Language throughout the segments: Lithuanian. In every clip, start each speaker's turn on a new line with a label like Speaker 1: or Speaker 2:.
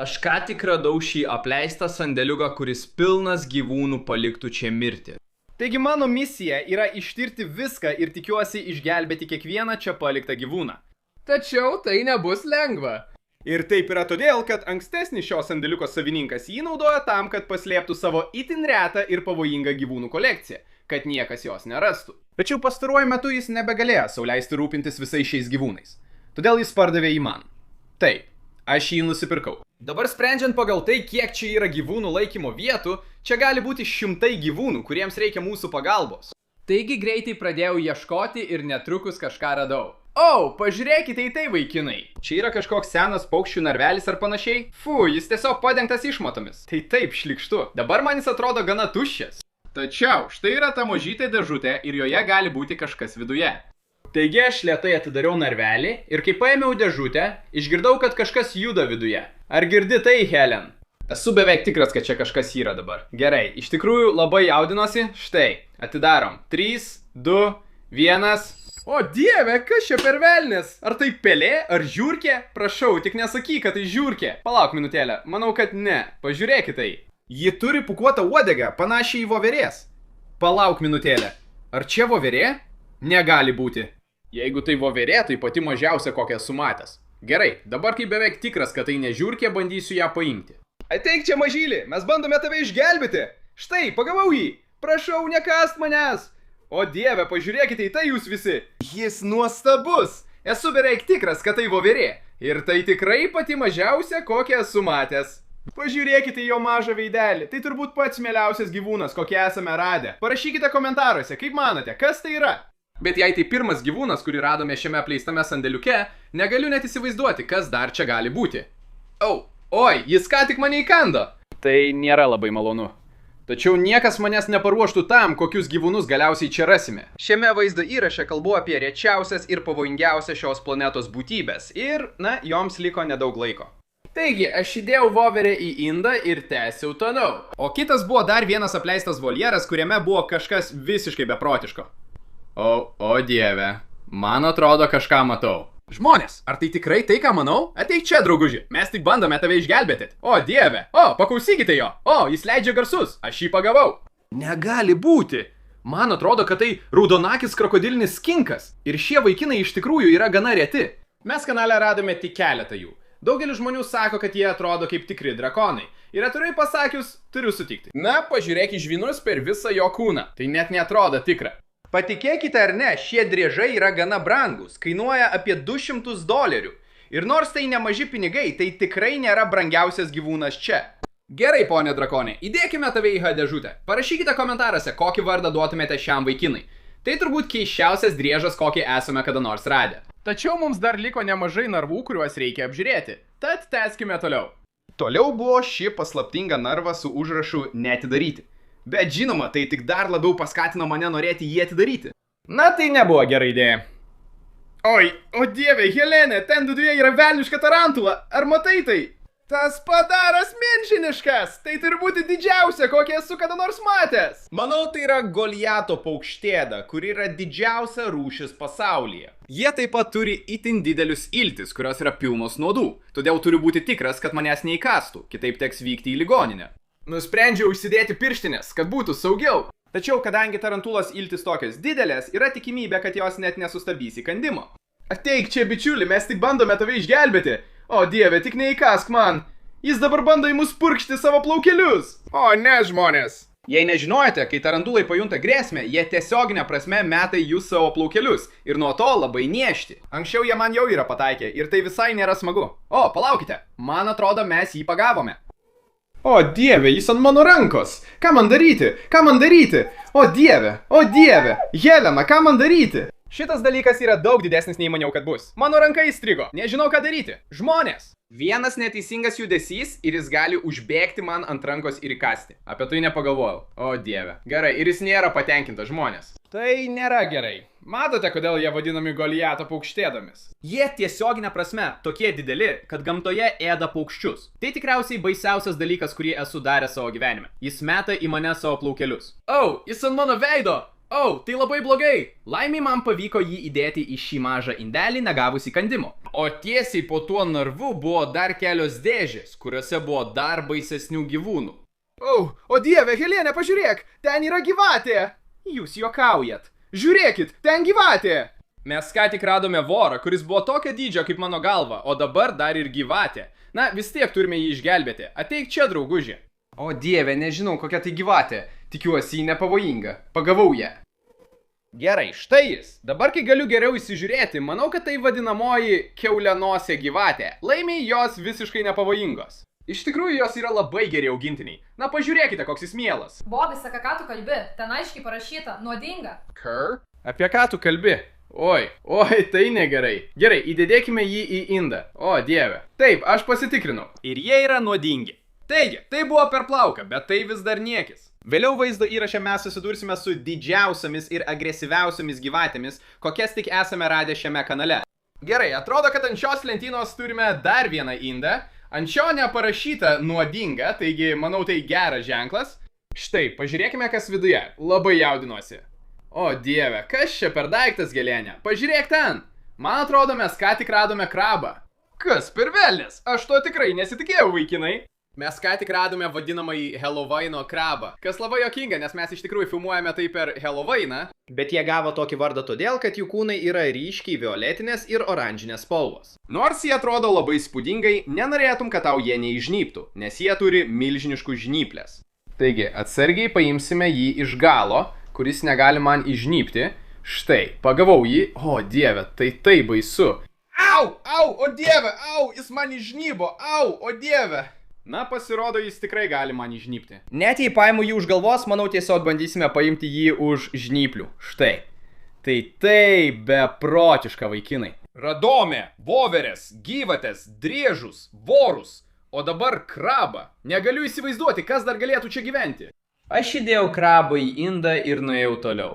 Speaker 1: Aš ką tik radau šį apleistą sandėliuką, kuris pilnas gyvūnų paliktų čia mirti.
Speaker 2: Taigi mano misija yra ištirti viską ir tikiuosi išgelbėti kiekvieną čia paliktą gyvūną.
Speaker 3: Tačiau tai nebus lengva.
Speaker 2: Ir taip yra todėl, kad ankstesnis šio sandėliuko savininkas jį naudoja tam, kad paslėptų savo itin retą ir pavojingą gyvūnų kolekciją, kad niekas jos nerastų. Tačiau pastaruoju metu jis nebegalėjo sau leisti rūpintis visais šiais gyvūnais. Todėl jis pardavė jį man. Taip, aš jį nusipirkau. Dabar sprendžiant pagal tai, kiek čia yra gyvūnų laikymo vietų, čia gali būti šimtai gyvūnų, kuriems reikia mūsų pagalbos.
Speaker 3: Taigi greitai pradėjau ieškoti ir netrukus kažką radau. O, pažiūrėkite į tai, vaikinai.
Speaker 2: Čia yra kažkoks senas paukščių narvelis ar panašiai? Fu, jis tiesiog padengtas išmatomis. Tai taip šlikštu. Dabar man jis atrodo gana tuščias. Tačiau, štai yra ta mažytė dėžutė ir joje gali būti kažkas viduje. Taigi aš lėtai atidariau narvelį ir kai paėmiau dėžutę, išgirdau, kad kažkas juda viduje. Ar girdi tai, Helen? Esu beveik tikras, kad čia kažkas yra dabar. Gerai, iš tikrųjų labai jaudinosi. Štai, atidarom. 3, 2, 1... O dieve, kas čia per velnis? Ar tai pelė, ar žiurkė? Prašau, tik nesakyk, kad tai žiurkė. Palauk minutėlę, manau, kad ne. Pažiūrėkit tai. Ji turi pūkuotą uodegą, panašiai į voverės. Palauk minutėlę. Ar čia voverė? Negali būti. Jeigu tai voverė, tai pati mažiausia kokią esu matęs. Gerai, dabar kai beveik tikras, kad tai ne žiurkė, bandysiu ją paimti. Ateik čia, mažylį, mes bandome tave išgelbėti. Štai, pagavau jį. Prašau, nekąst manęs. O dieve, pažiūrėkite į tai jūs visi. Jis nuostabus. Esu beveik tikras, kad tai voverė. Ir tai tikrai pati mažiausia, kokią esu matęs. Pažiūrėkite į jo mažą veidelį. Tai turbūt pats mieliausias gyvūnas, kokį esame radę. Parašykite komentaruose, kaip manote, kas tai yra. Bet jei tai pirmas gyvūnas, kurį radome šiame apleistame sandėliuke, negaliu net įsivaizduoti, kas dar čia gali būti. Oi, jis ką tik mane įkando. Tai nėra labai malonu. Tačiau niekas manęs neparuoštų tam, kokius gyvūnus galiausiai čia rasime. Šiame vaizdo įraše kalbu apie rečiausias ir pavojingiausias šios planetos būtybės ir, joms liko nedaug laiko. Taigi, aš įdėjau voverę į indą ir tęsiau toliau. O kitas buvo dar vienas apleistas voljeras, kuriame buvo kažkas visiškai beprotiško. O dieve, man atrodo kažką matau. Žmonės, ar tai tikrai tai, ką manau? Ateik čia, drauguži, mes tik bandome tave išgelbėti. O dieve, paklausykite jo. Jis leidžia garsus, aš jį pagavau. Negali būti. Man atrodo, kad tai raudonakis krokodilinis skinkas. Ir šie vaikinai iš tikrųjų yra gana reti. Mes kanale radome tik keletą jų. Daugelis žmonių sako, kad jie atrodo kaip tikri drakonai. Ir atvirai pasakius, turiu sutikti. Pažiūrėk į žvynus per visą jo kūną. Tai net neatrodo tikra. Patikėkite ar ne, šie driežai yra gana brangus, kainuoja apie $200. Ir nors tai nemaži pinigai, tai tikrai nėra brangiausias gyvūnas čia. Gerai, ponė drakonė, įdėkime tave į dėžutę. Parašykite komentaruose, kokį vardą duotumėte šiam vaikinui. Tai turbūt keisčiausias driežas, kokį esame kada nors radę. Tačiau mums dar liko nemažai narvų, kuriuos reikia apžiūrėti. Tad tęskime toliau. Toliau buvo ši paslaptinga narva su užrašu neatidaryti. Bet žinoma, tai tik dar labiau paskatino mane norėti jį atidaryti. Tai nebuvo gera idėja. O dieve, Helene, ten viduje yra velniška tarantula. Ar matai tai? Tas padaras milžiniškas. Tai turi būti didžiausia, kokią esu kada nors matęs. Manau, tai yra Goliato paukštėda, kuri yra didžiausia rūšis pasaulyje. Jie taip pat turi itin didelius iltis, kurios yra pilnos nuodų. Todėl turiu būti tikras, kad manęs neįkastų. Kitaip teks vykti į ligoninę. Nusprendžiau užsidėti pirštinės, kad būtų saugiau. Tačiau, kadangi tarantulos iltis tokios didelės, yra tikimybė, kad jos net nesustabdys įkandimo. Ateik čia, bičiuli, mes tik bandome tave išgelbėti. O dieve, tik neįkask man. Jis dabar bando į mus purkšti savo plaukelius. O ne, žmonės. Jei nežinojate, kai tarantulai pajunta grėsmę, jie tiesioginė prasme meta į jūs savo plaukelius ir nuo to labai niežti. Anksčiau jie man jau yra pataikę ir tai visai nėra smagu. Palaukite, man atrodo, mes jį pagavome. O dieve, jis ant mano rankos. Ką man daryti? O dieve, Helena, ką man daryti? Šitas dalykas yra daug didesnis nei maniau, kad bus. Mano ranka įstrigo, nežinau ką daryti. Žmonės. Vienas neteisingas judesys ir jis gali užbėgti man ant rankos ir įkasti. Apie tai nepagalvojau. O dieve. Gerai, ir jis nėra patenkintas, žmonės. Tai nėra gerai. Matote, kodėl jie vadinami Goliato paukštėdomis? Jie tiesioginė prasme tokie dideli, kad gamtoje ėda paukščius. Tai tikriausiai baisiausias dalykas, kurį esu daręs savo gyvenime. Jis meta į mane savo plaukelius. Jis ant mano veido.
Speaker 3: Tai labai blogai. Laimiai man pavyko jį įdėti į šį mažą indelį, negavus įkandimo. O tiesiai po tuo narvu buvo dar kelios dėžės, kuriuose buvo dar baisesnių gyvūnų.
Speaker 2: O dieve, Helene, pažiūrėk, ten yra gyvatė. Jūs juokaujat. Žiūrėkit, ten gyvatė.
Speaker 3: Mes ką tik radome vorą, kuris buvo tokio dydžio kaip mano galva, o dabar dar ir gyvatė. Na, vis tiek turime jį išgelbėti. Ateik čia, drauguži.
Speaker 2: O dieve, nežinau, kokia tai gyvatė. Tikiuosi, ji nepavojinga. Pagavau ją.
Speaker 3: Gerai, štai jis. Dabar, kai galiu geriau įsižiūrėti, manau, kad tai vadinamoji kiaulianosė gyvatė. Laimiai jos visiškai nepavojingos.
Speaker 2: Iš tikrųjų, jos yra labai geri augintiniai. Na, pažiūrėkite, koks jis mielas.
Speaker 4: Bobis, apie ką tu kalbi? Ten aiškiai parašyta, nuodinga.
Speaker 3: Apie ką tu kalbi? Oi, tai negerai. Gerai, įdėdėkime jį į indą. O, dieve. Taip, aš pasitikrinau.
Speaker 1: Ir jie yra nuodingi.
Speaker 3: Taigi, tai buvo per plauką, bet tai vis dar niekis.
Speaker 1: Vėliau vaizdo įraše mes susidursime su didžiausiamis ir agresyviausiamis gyvatėmis, kokias tik esame radę šiame kanale.
Speaker 3: Gerai, atrodo, kad ant šios lentynos turime dar vieną indą. Ant šio neparašyta nuodinga, taigi manau tai geras ženklas. Štai, pažiūrėkime, kas viduje. Labai jaudinuosi. O dieve, kas čia per daiktas, Helene? Pažiūrėk ten. Man atrodo, mes ką tik radome krabą.
Speaker 2: Kas per velnias? Aš to tikrai nesitikėjau, vaikinai.
Speaker 3: Mes ką tik radome vadinamąjį Helovaino krabą. Kas labai juokinga, nes mes iš tikrųjų filmuojame tai per Helovainą.
Speaker 1: Bet jie gavo tokį vardą todėl, kad jų kūnai yra ryškiai violetinės ir oranžinės spalvos.
Speaker 2: Nors jie atrodo labai spūdingai, nenorėtum, kad tau jie neižnyptų, nes jie turi milžiniškų žnyplės.
Speaker 3: Taigi, atsargiai paimsime jį iš galo, kuris negali man įžnypti. Štai, pagavau jį. O dieve, tai baisu.
Speaker 2: O dieve, jis man įžnybo, o dieve.
Speaker 3: Na, pasirodo, jis tikrai gali man įžnypti.
Speaker 1: Net jei paimu jį už galvos, manau tiesiog bandysime paimti jį už žnyplių. Štai.
Speaker 3: Tai beprotiška, vaikinai.
Speaker 2: Radomė, voverės, gyvatės, driežus, vorus. O dabar krabą. Negaliu įsivaizduoti, kas dar galėtų čia gyventi.
Speaker 1: Aš įdėjau krabą į indą ir nuėjau toliau.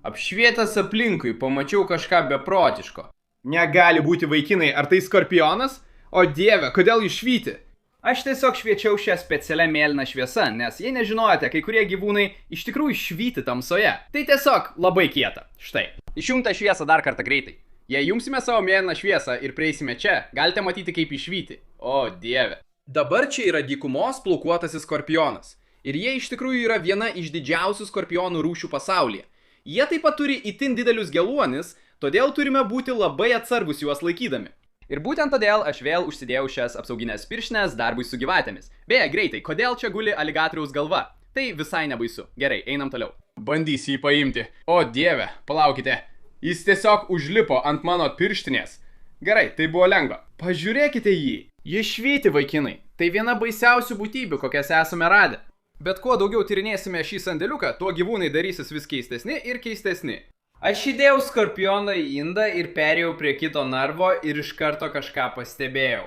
Speaker 1: Apšvietęs aplinkui, pamačiau kažką beprotiško.
Speaker 3: Negali būti, vaikinai, ar tai skorpionas? O dieve, kodėl jis švyti?
Speaker 1: Aš tiesiog šviečiau šią specialią mėlyną šviesą, nes jei nežinojate, kai kurie gyvūnai iš tikrųjų švyti tamsoje. Tai tiesiog labai kieta. Štai.
Speaker 3: Išjungtą šviesą dar kartą greitai. Jei jungsime savo mėlyną šviesą ir prieisime čia, galite matyti, kaip išvyti. O dieve. Dabar čia yra dykumos plaukuotasis skorpionas. Ir jie iš tikrųjų yra viena iš didžiausių skorpionų rūšių pasaulyje. Jie taip pat turi itin didelius geluonis, todėl turime būti labai atsargus juos laikydami. Ir būtent todėl aš vėl užsidėjau šias apsauginės pirštinės darbui su gyvatėmis. Beje, greitai, kodėl čia guli aligatoriaus galva? Tai visai nebaisu. Gerai, einam toliau. Bandysiu jį paimti. O dieve, palaukite. Jis tiesiog užlipo ant mano pirštinės. Gerai, tai buvo lengva. Pažiūrėkite jį. Jis švyti, vaikinai. Tai viena baisiausių būtybių, kokias esame radę. Bet kuo daugiau tyrinėsime šį sandėliuką, tuo gyvūnai darysis vis keistesni ir keistesni.
Speaker 1: Aš įdėjau skorpioną į indą ir perėjau prie kito narvo ir iš karto kažką pastebėjau.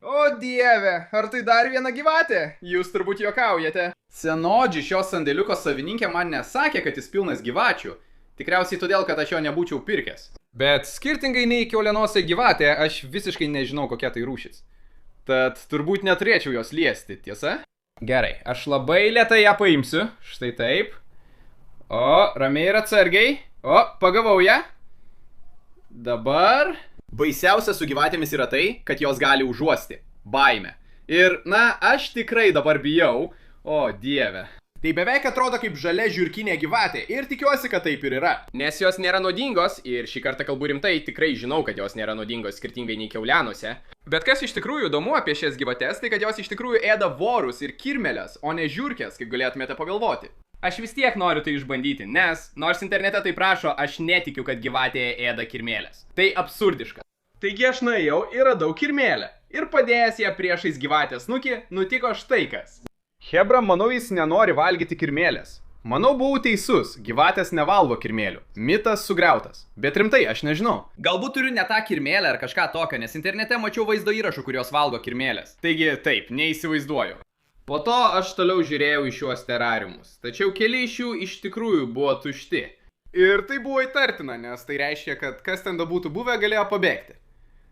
Speaker 2: O dieve, ar tai dar viena gyvatė? Jūs turbūt juokaujate.
Speaker 3: Senodži šios sandėliuko savininkė man nesakė, kad jis pilnas gyvačių. Tikriausiai todėl, kad aš jo nebūčiau pirkęs. Bet skirtingai nei kiaulianosė gyvatė, aš visiškai nežinau, kokia tai rūšis. Tad turbūt neturėčiau jos liesti, tiesa? Gerai, aš labai lėtai ją paimsiu. Štai taip. O, ramiai ir atsargiai. O, pagavau ją. Dabar... Baisiausia su gyvatėmis yra tai, kad jos gali užuosti. Baimę. Ir, na, aš tikrai dabar bijau. O, dieve. Tai beveik atrodo kaip žalia žiurkinė gyvatė ir tikiuosi, kad taip ir yra. Nes jos nėra nuodingos ir šį kartą kalbu rimtai, tikrai žinau, kad jos nėra nuodingos skirtingai nei kiaulianuose. Bet kas iš tikrųjų įdomu apie šias gyvates, tai kad jos iš tikrųjų ėda vorus ir kirmeles, o ne žiurkės, kaip galėtumėte pagalvoti. Aš vis tiek noriu tai išbandyti, nes, nors internete tai prašo, aš netikiu, kad gyvatė ėda kirmėlės. Tai absurdiška. Taigi aš nuėjau ir radau kirmėlę. Ir padėjęs ją priešais gyvatės snukį, nutiko štai kas. Hebra, manau, jis nenori valgyti kirmėlės. Manau, buvau teisus, gyvatės nevalgo kirmėlių. Mitas sugriautas. Bet rimtai, aš nežinau. Galbūt turiu ne tą kirmėlę ar kažką tokio, nes internete mačiau vaizdo įrašų, kurios valgo kirmėlės. Taigi, taip, neįsivaizduoju. Po to aš toliau žiūrėjau į šiuos terariumus, tačiau keli iš jų iš tikrųjų buvo tušti. Ir tai buvo įtartina, nes tai reiškia, kad kas ten būtų buvę galėjo pabėgti.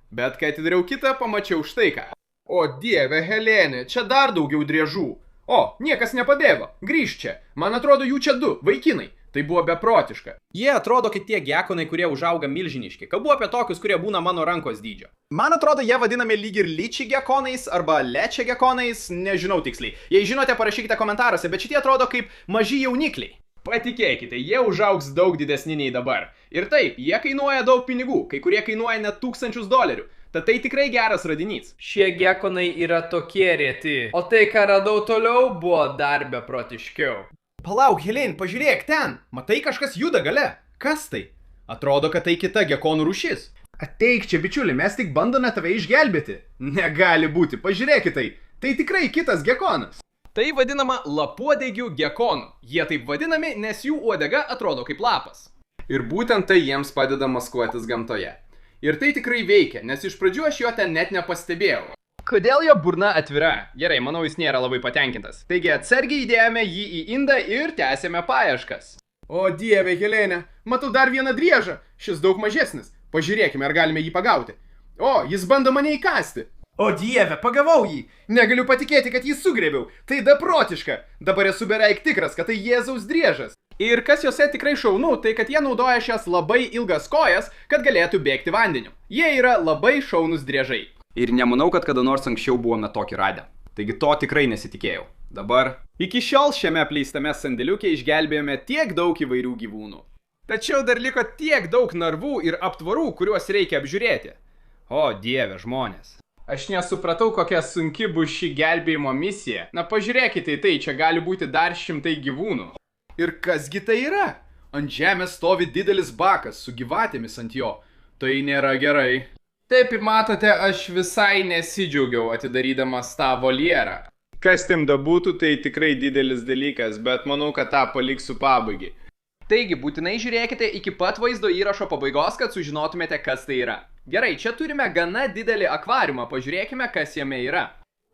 Speaker 3: Bet kai atidariau kitą, pamačiau štai ką. O dieve, Helene, čia dar daugiau driežų. O, niekas nepabėgo. Grįžk čia. Man atrodo, jų čia du, vaikinai. Tai buvo beprotiška. Jie atrodo kaip tie gekonai, kurie užauga milžiniški. Kalbu apie tokius, kurie būna mano rankos dydžio. Man atrodo, jie vadinami lyg ir lyčiai gekonais arba lečia gekonais, nežinau tiksliai. Jei žinote, parašykite komentaruose, bet šitie atrodo kaip maži jaunikliai. Patikėkite, jie užaugs daug didesni nei dabar. Ir taip, jie kainuoja daug pinigų, kai kurie kainuoja net $1000. Tad tai tikrai geras radinys.
Speaker 1: Šie gekonai yra tokie rėti, o tai, ką radau toliau, buvo dar beprotiškiau.
Speaker 3: Palauk, Helene, pažiūrėk ten. Matai, kažkas juda gale. Kas tai? Atrodo, kad tai kita gekonų rūšis. Ateik čia, bičiuli, mes tik bandome tave išgelbėti. Negali būti, pažiūrėkit tai. Tai tikrai kitas gekonas. Tai vadinama lapuodegių gekonų. Jie taip vadinami, nes jų uodega atrodo kaip lapas. Ir būtent tai jiems padeda maskuotis gamtoje. Ir tai tikrai veikia, nes iš pradžių aš jo ten net nepastebėjau. Kodėl jo burna atvira? Gerai, manau, jis nėra labai patenkintas. Taigi atsargiai įdėjome jį į indą ir tęsėme paieškas. O dieve, Helene, matau dar vieną driežą. Šis daug mažesnis. Pažiūrėkime, ar galime jį pagauti. O, jis bando mane įkąsti. O dieve, pagavau jį. Negaliu patikėti, kad jį sugrėbiau. Tai beprotiška. Dabar esu beveik tikras, kad tai Jėzaus driežas. Ir kas juose tikrai šaunu, tai kad jie naudoja šias labai ilgas kojas, kad galėtų bėgti vandeniu. Jie yra labai šaunus driežai. Ir nemanau, kad kada nors anksčiau buvome tokį radę. Taigi to tikrai nesitikėjau. Dabar. Iki šiol šiame apleistame sandėliuke išgelbėjome tiek daug įvairių gyvūnų. Tačiau dar liko tiek daug narvų ir aptvarų, kuriuos reikia apžiūrėti. O dieve, žmonės. Aš nesupratau, kokia sunki bus ši gelbėjimo misija. Na pažiūrėkite į tai, čia gali būti dar 100 gyvūnų. Ir kasgi tai yra? Ant žemės stovi didelis bakas su gyvatėmis ant jo. Tai nėra gerai. Taip, matote, aš visai nesidžiaugiau atidarydamas tą voljerą. Kas tim dabūtų, tai tikrai didelis dalykas, bet manau, kad tą paliksiu pabaigai. Taigi, būtinai žiūrėkite iki pat vaizdo įrašo pabaigos, kad sužinotumėte, kas tai yra. Gerai, čia turime gana didelį akvariumą, pažiūrėkime, kas jame yra.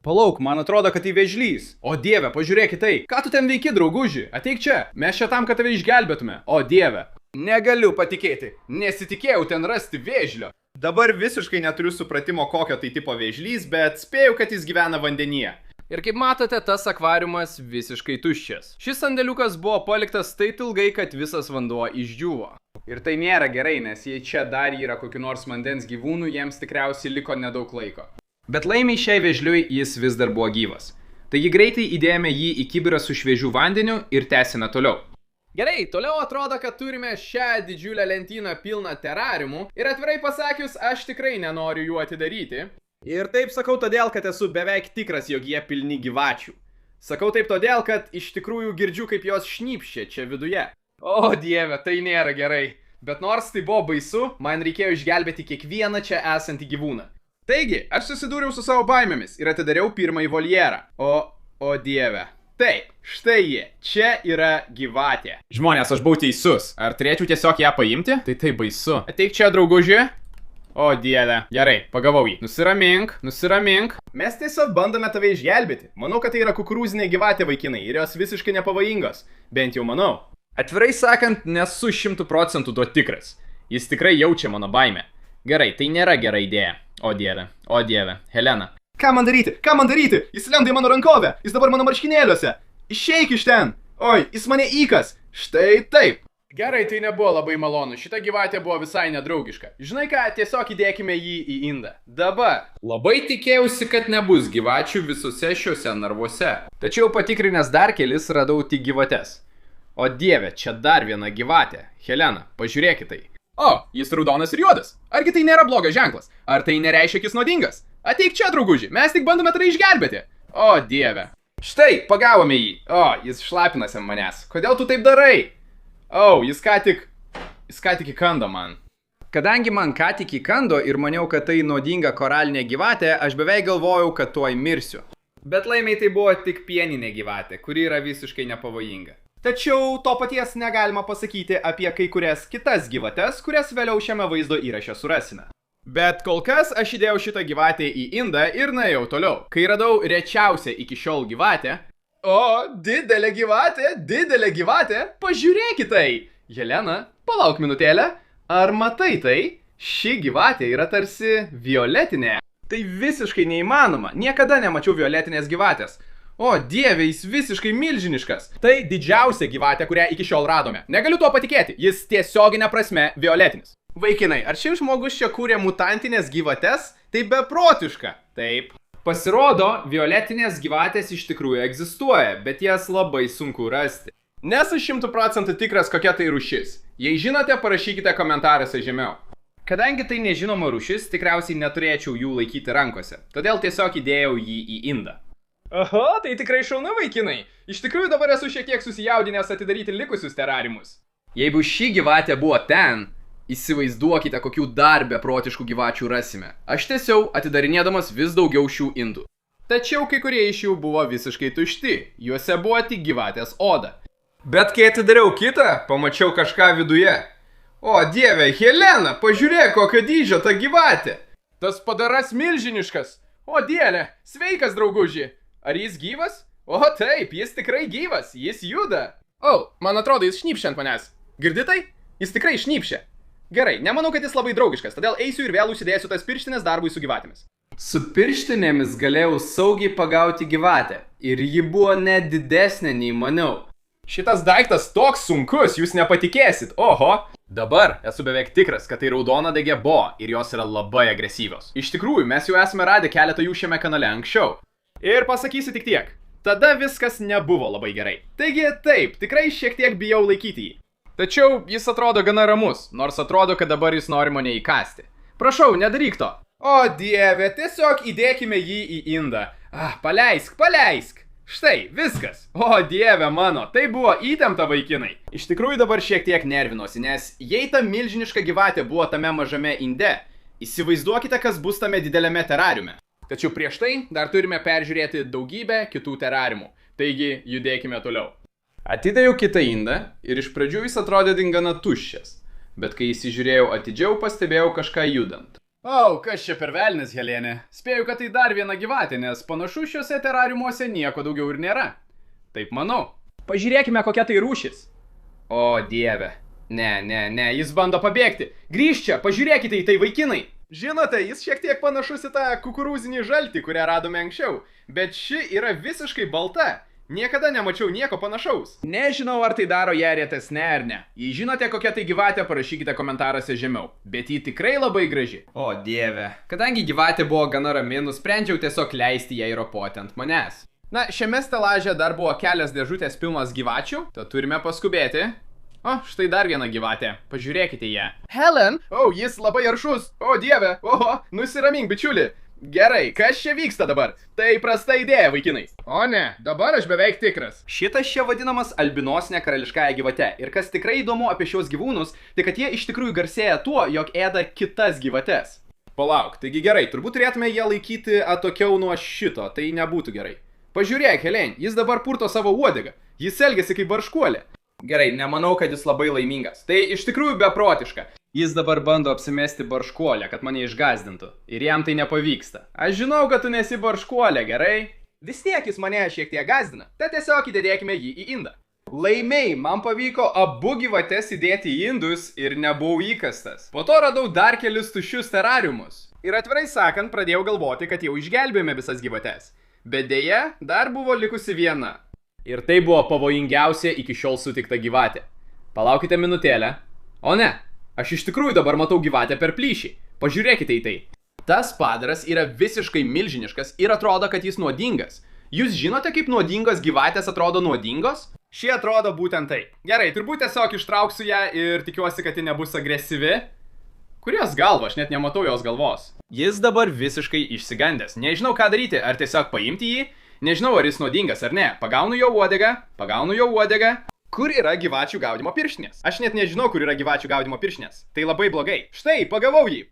Speaker 3: Palauk, man atrodo, kad tai vėžlys. O dieve, pažiūrėkite tai. Ką tu ten veiki, drauguži? Ateik čia, mes čia tam, kad tave išgelbėtume. O dieve. Negaliu patikėti, nesitikėjau ten rasti vėžlio. Dabar visiškai neturiu supratimo, kokio tai tipo vėžlys, bet spėju, kad jis gyvena vandenyje. Ir kaip matote, tas akvariumas visiškai tuščias. Šis sandėliukas buvo paliktas taip ilgai, kad visas vanduo išdžiūvo. Ir tai nėra gerai, nes jei čia dar yra kokiu nors vandens gyvūnų, jiems tikriausiai liko nedaug laiko. Bet laimiai šiai vėžliui jis vis dar buvo gyvas. Taigi greitai įdėjome jį į kibirą su šviežiu vandeniu ir tęsime toliau. Gerai, toliau atrodo, kad turime šią didžiulę lentyną pilną terariumų ir atvirai pasakius, aš tikrai nenoriu jų atidaryti. Ir taip sakau todėl, kad esu beveik tikras, jog jie pilni gyvačių. Sakau taip todėl, kad iš tikrųjų girdžiu, kaip jos šnypščia čia viduje. O dieve, tai nėra gerai. Bet nors tai buvo baisu, man reikėjo išgelbėti kiekvieną čia esantį gyvūną. Taigi, aš susidūriau su savo baimėmis ir atidariau pirmąjį voljerą. O dieve. Taip, štai jie. Čia yra gyvatė. Žmonės, aš buvau teisus. Ar turėčiau tiesiog ją paimti? Tai taip baisu. Ateik čia, drauguži. O dieve. Gerai, pagavau jį. Nusiramink, nusiramink. Mes tiesiog bandome tave išgelbėti. Manau, kad tai yra kukurūzinė gyvatė, vaikinai, ir jos visiškai nepavojingos. Bent jau manau. Atvirai sakant, nesu 100% tuo tikras. Jis tikrai jaučia mano baimę. Gerai, tai nėra gera idėja. O dieve. Helena. Ką man daryti? Ką man daryti? Jis lenda į mano rankovę. Jis dabar mano marškinėliuose. Išeik iš ten. Oi, jis mane įkas. Štai taip. Gerai, tai nebuvo labai malonu. Šita gyvatė buvo visai nedraugiška. Žinai ką, tiesiog įdėkime jį į indą. Dabar. Labai tikėjausi, kad nebus gyvačių visose šiuose narvuose. Tačiau patikrinęs dar kelis radau tik gyvates. O dieve, čia dar viena gyvatė. Helena, pažiūrėkit tai. O, jis raudonas ir juodas. Argi tai nėra blogas ženklas? Ar tai nereiškia, jis nuodingas? Ateik čia, drauguži, mes tik bandome tave išgelbėti. O dieve. Štai, pagavome jį. O, jis šlapinasi ant manęs. Kodėl tu taip darai? O, jis ką tik įkando man. Kadangi man ką tik įkando ir maniau, kad tai nuodinga koralinė gyvatė, aš beveik galvojau, kad tuoj mirsiu. Bet laimiai tai buvo tik pieninė gyvatė, kuri yra visiškai nepavojinga. Tačiau to paties negalima pasakyti apie kai kurias kitas gyvates, kurias vėliau šiame vaizdo įraše surasime. Bet kol kas aš įdėjau šitą gyvatę į indą ir nuėjau toliau. Kai radau rečiausią iki šiol gyvatę. O, didelė gyvatė, pažiūrėkit tai. Helena, palauk minutėlę. Ar matai tai? Ši gyvatė yra tarsi violetinė. Tai visiškai neįmanoma. Niekada nemačiau violetinės gyvatės. O dieve, jis visiškai milžiniškas. Tai didžiausia gyvatė, kurią iki šiol radome. Negaliu tuo patikėti, jis tiesioginė prasme violetinis. Vaikinai, ar šis žmogus čia kūrė mutantinės gyvates? Tai beprotiška. Taip.
Speaker 1: Pasirodo, violetinės gyvatės iš tikrųjų egzistuoja, bet jas labai sunku rasti.
Speaker 3: Nesu 100% tikras, kokia tai rūšis. Jei žinote, parašykite komentaruose žemiau.
Speaker 1: Kadangi tai nežinoma rūšis, tikriausiai neturėčiau jų laikyti rankose. Todėl tiesiog įdėjau jį į indą.
Speaker 3: Oho, tai tikrai šaunu, vaikinai. Iš tikrųjų dabar esu šiek tiek susijaudinęs atidaryti likusius terariumus.
Speaker 1: Jeigu ši gyvatė buvo ten, įsivaizduokite, kokių dar beprotiškų gyvačių rasime. Aš tiesiog atidarinėdamas vis daugiau šių indų. Tačiau kai kurie iš jų buvo visiškai tušti, juose buvo tik gyvatės oda.
Speaker 3: Bet kai atidariau kitą, pamačiau kažką viduje. O dieve, Helena, pažiūrėk, kokio dydžio ta gyvatė. Tas padaras milžiniškas. O dieve, sveikas drauguži. Ar jis gyvas? O taip, jis tikrai gyvas, jis juda. O, man atrodo, jis šnypšia ant manęs. Girdi tai? Jis tikrai šnypšia. Gerai, nemanau, kad jis labai draugiškas, todėl eisiu ir vėl užsidėsiu tas pirštinės darbui su gyvatėmis.
Speaker 1: Su pirštinėmis galėjau saugiai pagauti gyvatę. Ir ji buvo net didesnė nei maniau.
Speaker 3: Šitas daiktas toks sunkus, jūs nepatikėsit. Oho. Dabar esu beveik tikras, kad tai raudonadegė boa ir jos yra labai agresyvios. Iš tikrųjų, mes jau esame radę keletą jų šiame kanale anksčiau. Ir pasakysiu tik tiek. Tada viskas nebuvo labai gerai. Taigi taip, tikrai šiek tiek bijau laikyti jį. Tačiau jis atrodo gana ramus, nors atrodo, kad dabar jis nori mane įkasti. Prašau, nedaryk to. O dieve, tiesiog įdėkime jį į indą. Paleisk, paleisk. Štai, viskas. O dieve mano, tai buvo įtempta, vaikinai. Iš tikrųjų dabar šiek tiek nervinosi, nes jei ta milžiniška gyvatė buvo tame mažame inde, įsivaizduokite, kas bus tame dideliame terariume. Tačiau prieš tai dar turime peržiūrėti daugybę kitų terariumų. Taigi, judėkime toliau. Atidėjau kitą indą ir iš pradžių jis atrodė gana tuščias. Bet kai įsižiūrėjau atidžiau, pastebėjau kažką judant. O, kas čia per velnis, Helenė? Spėju, kad tai dar viena gyvatė, nes panašu šiuose terariumuose nieko daugiau ir nėra. Taip manau. Pažiūrėkime, kokia tai rūšis. O dieve. Ne, jis bando pabėgti. Grįžk čia, pažiūrėkite į tai, vaikinai. Žinote, jis šiek tiek panašus į tą kukurūzinį žaltį, kurią radome anksčiau. Bet ši yra visiškai balta. Niekada nemačiau nieko panašaus. Nežinau, ar tai daro ją retesnė ar ne. Jei žinote, kokia tai gyvatė, parašykite komentaruose žemiau. Bet ji tikrai labai graži.
Speaker 1: O dieve. Kadangi gyvatė buvo gana rami, nusprendžiau tiesiog leisti ją ropoti ant manęs.
Speaker 3: Na, šiame stelaže dar buvo kelias dėžutės pilnas gyvačių, tad turime paskubėti. O, štai dar viena gyvatė. Pažiūrėkite ją. Helen! O, jis labai aršus. O, dieve. Oho, nusiramink, bičiuli. Gerai, kas čia vyksta dabar? Tai prasta idėja, vaikinai. O ne, dabar aš beveik tikras.
Speaker 1: Šitas čia vadinamas albinosinė karališkąja gyvate. Ir kas tikrai įdomu apie šios gyvūnus, tai kad jie iš tikrųjų garsėja tuo, jog ėda kitas gyvates.
Speaker 3: Palauk, taigi gerai, turbūt turėtume ją laikyti atokiau nuo šito, tai nebūtų gerai. Pažiūrėk, Helen, jis dabar purto savo uodegą. Jis elgiasi kaip barškuolė. Gerai, nemanau, kad jis labai laimingas. Tai iš tikrųjų beprotiška.
Speaker 1: Jis dabar bando apsimesti barškuolę, kad mane išgazdintų. Ir jam tai nepavyksta.
Speaker 3: Aš žinau, kad tu nesi barškuolė, gerai? Vis tiek jis mane šiek tiek gazdina. Tad tiesiog įdėkime jį į indą. Laimiai, man pavyko abu gyvates įdėti į indus ir nebuvau įkastas. Po to radau dar kelis tuščius terariumus. Ir atvirai sakant, pradėjau galvoti, kad jau išgelbėjome visas gyvates. Bet dėja, dar buvo likusi viena. Ir tai buvo pavojingiausia iki šiol sutikta gyvatė. Palaukite minutėlę. O ne, aš iš tikrųjų dabar matau gyvatę per plyšį. Pažiūrėkite į tai. Tas padaras yra visiškai milžiniškas ir atrodo, kad jis nuodingas. Jūs žinote, kaip nuodingos gyvatės atrodo nuodingos? Šie atrodo būtent taip. Gerai, turbūt tiesiog ištrauksiu ją ir tikiuosi, kad ji nebus agresyvi. Kurios galva, aš net nematau jos galvos. Jis dabar visiškai išsigandęs. Nežinau, ką daryti, ar tiesiog paimti jį. Nežinau, ar jis nuodingas ar ne. Pagaunu jo uodegą. Kur yra gyvačių gaudymo pirštinės? Aš net nežinau, kur yra gyvačių gaudymo pirštinės. Tai labai blogai. Štai, pagavau jį.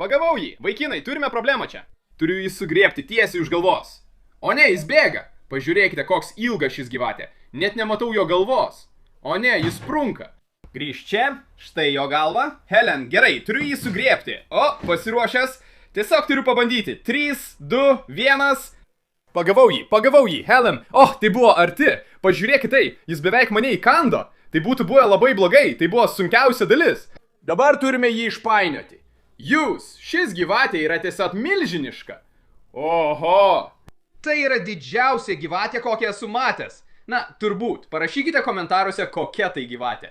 Speaker 3: Vaikinai, turime problemą čia. Turiu jį sugriebti tiesiai už galvos. O ne, jis bėga. Pažiūrėkite, koks ilgas šis gyvatė. Net nematau jo galvos. O ne, jis sprunka. Grįžk čia. Štai jo galva. Helen, gerai, turiu jį sugriebti. O, pasiruošęs. Tiesiog turiu pabandyti. 3, 2, 1... Pagavau jį, Helen. O, tai buvo arti. Pažiūrėkit tai, jis beveik mane įkando. Tai būtų buvę labai blogai, tai buvo sunkiausia dalis. Dabar turime jį išpainioti. Šis gyvatė yra tiesiog milžiniška. Oho. Tai yra didžiausia gyvatė, kokią esu matęs. Na, turbūt, parašykite komentaruose, kokia tai gyvatė.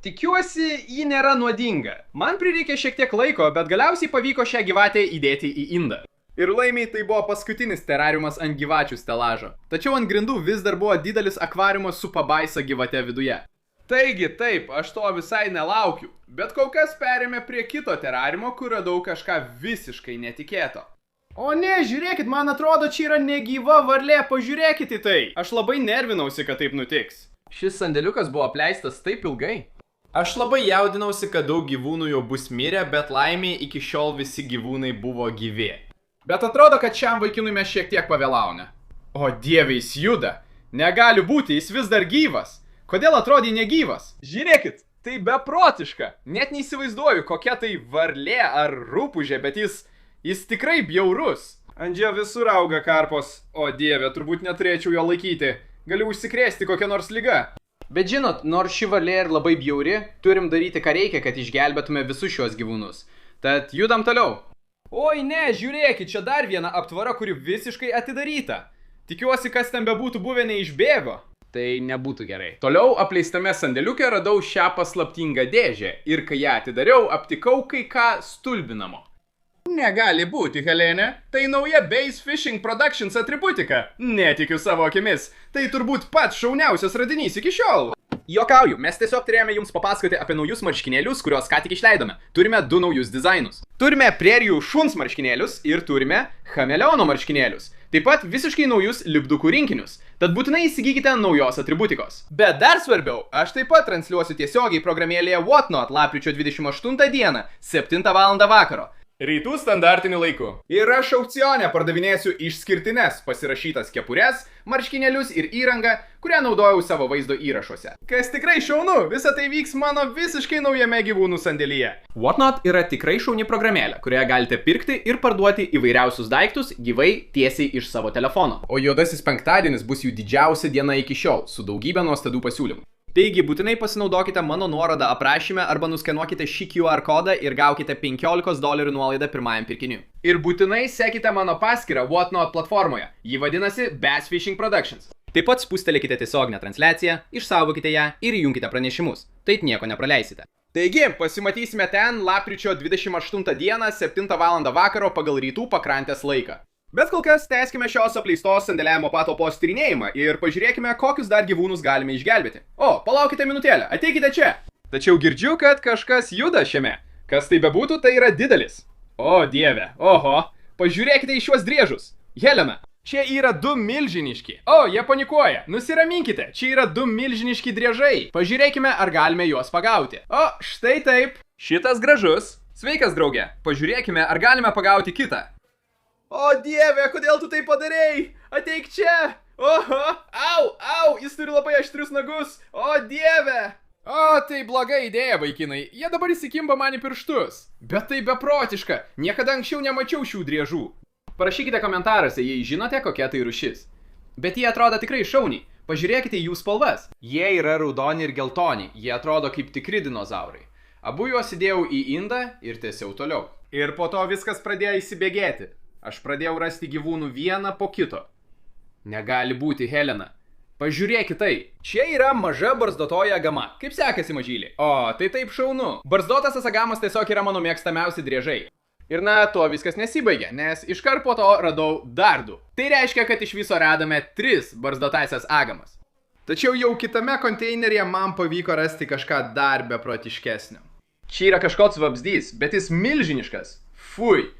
Speaker 3: Tikiuosi, ji nėra nuodinga. Man prireikė šiek tiek laiko, bet galiausiai pavyko šią gyvatę įdėti į indą. Ir laimiai tai buvo paskutinis terariumas ant gyvačių stelažo. Tačiau ant grindų vis dar buvo didelis akvariumas su pabaisa gyvate viduje. Taigi taip, aš to visai nelaukiu, bet kol kas perėmė prie kito terariumo, kur radau kažką visiškai netikėto. O ne, žiūrėkit, man atrodo, čia yra negyva varlė, pažiūrėkit į tai. Aš labai nervinausi, kad taip nutiks. Šis sandėliukas buvo apleistas taip ilgai. Aš labai jaudinausi, kad daug gyvūnų jau bus mirę, bet laimiai iki šiol visi gyvūnai buvo gyvi. Bet atrodo, kad šiam vaikinui mes šiek tiek pavėlaune. O dieve, jis juda. Negali būti, jis vis dar gyvas. Kodėl atrodė negyvas? Žiūrėkit, tai beprotiška. Net neįsivaizduoju, kokia tai varlė ar rūpužė, bet jis tikrai bjaurus. Ant jo visur auga karpos. O dieve, turbūt neturėčiau jo laikyti. Galiu užsikrėsti kokią nors ligą. Bet žinot, nors ši varlė ir labai bjauri, turim daryti ką reikia, kad išgelbėtume visus šios gyvūnus. Tad judam toliau. Oi ne, žiūrėkit, čia dar viena aptvara, kuri visiškai atidaryta. Tikiuosi, kas ten bebūtų buvę neišbėgo. Tai nebūtų gerai. Toliau apleistame sandėliuke radau šią paslaptingą dėžę ir kai ją atidariau, aptikau kai ką stulbinamo. Negali būti, Helene. Tai nauja Base Fishing Productions atributika. Netikiu savo akimis. Tai turbūt pats šauniausias radinys iki šiol. Jokauju, mes tiesiog turėjome jums papasakoti apie naujus marškinėlius, kuriuos ką tik išleidome. Turime 2 naujus dizainus. Turime prerijų šuns marškinėlius ir turime chameleono marškinėlius. Taip pat visiškai naujus lipdukų rinkinius. Tad būtinai įsigykite naujos atributikos. Bet dar svarbiau, aš taip pat transliuosiu tiesiogiai programėlėje Whatnot lapkričio 28 dieną, 7 val. Vakaro. Rytų standartiniu laiku. Ir aš aukcione pardavinėsiu išskirtines pasirašytas kepures, marškinėlius ir įrangą, kurią naudojau savo vaizdo įrašuose. Kas tikrai šaunu, visa tai vyks mano visiškai naujame gyvūnų sandėlyje. Whatnot yra tikrai šauni programėlė, kurioje galite pirkti ir parduoti įvairiausius daiktus gyvai tiesiai iš savo telefono. O juodasis penktadienis bus jų didžiausia diena iki šiol, su daugybė nuostabių pasiūlymų. Taigi būtinai pasinaudokite mano nuorodą aprašyme arba nuskenuokite šį QR kodą ir gaukite $15 nuolaidą pirmajam pirkiniui. Ir būtinai sekite mano paskyrą Whatnot platformoje. Ji vadinasi Bass Fishing Productions. Taip pat spustelėkite tiesioginę transliaciją, išsaugokite ją ir įjunkite pranešimus. Taip nieko nepraleisite. Taigi, pasimatysime ten lapkričio 28 dieną 7 val. Vakaro pagal rytų pakrantės laiką. Bet kol kas tęskime šios apleistos sandėliavimo patalpos tyrinėjimą ir pažiūrėkime, kokius dar gyvūnus galime išgelbėti. O, palaukite minutėlę, ateikite čia. Tačiau girdžiu, kad kažkas juda šiame. Kas tai bebūtų, tai yra didelis. O dieve, oho, pažiūrėkite į šiuos driežus. Helena, čia yra 2 milžiniški. O, jie panikuoja. Nusiraminkite, čia yra 2 milžiniški driežai. Pažiūrėkime, ar galime juos pagauti. O, štai taip. Šitas gražus. Sveikas, drauge. Pažiūrėkime, ar galime pagauti kitą. O dieve, kodėl tu tai padarėjai? Ateik čia! Oho, au, jis turi labai aštrius nagus. O dieve! O, tai bloga idėja, vaikinai. Jie dabar įsikimba man į pirštus. Bet tai beprotiška. Niekada anksčiau nemačiau šių driežų. Parašykite komentaruose, jei žinote, kokia tai rūšis. Bet jie atrodo tikrai šauniai. Pažiūrėkite jų spalvas. Jie yra raudoni ir geltoni. Jie atrodo kaip tikri dinozaurai. Abu juos įdėjau į indą ir tęsiau toliau. Ir po to viskas pradėjo įsibėgėti. Aš pradėjau rasti gyvūnų vieną po kito. Negali būti, Helena. Pažiūrėkit tai. Čia yra maža barzdotoji agama. Kaip sekasi, mažylį? O, tai taip šaunu. Barzdotas agamas tiesiog yra mano mėgstamiausi driežai. Ir na, tuo viskas nesibaigė, nes iškart po to radau dar 2. Tai reiškia, kad iš viso radome 3 barzdotaisias agamas. Tačiau jau kitame konteineryje man pavyko rasti kažką dar beprotiškesnio. Čia yra kažkoks vabzdys, bet jis milžiniškas. Fui.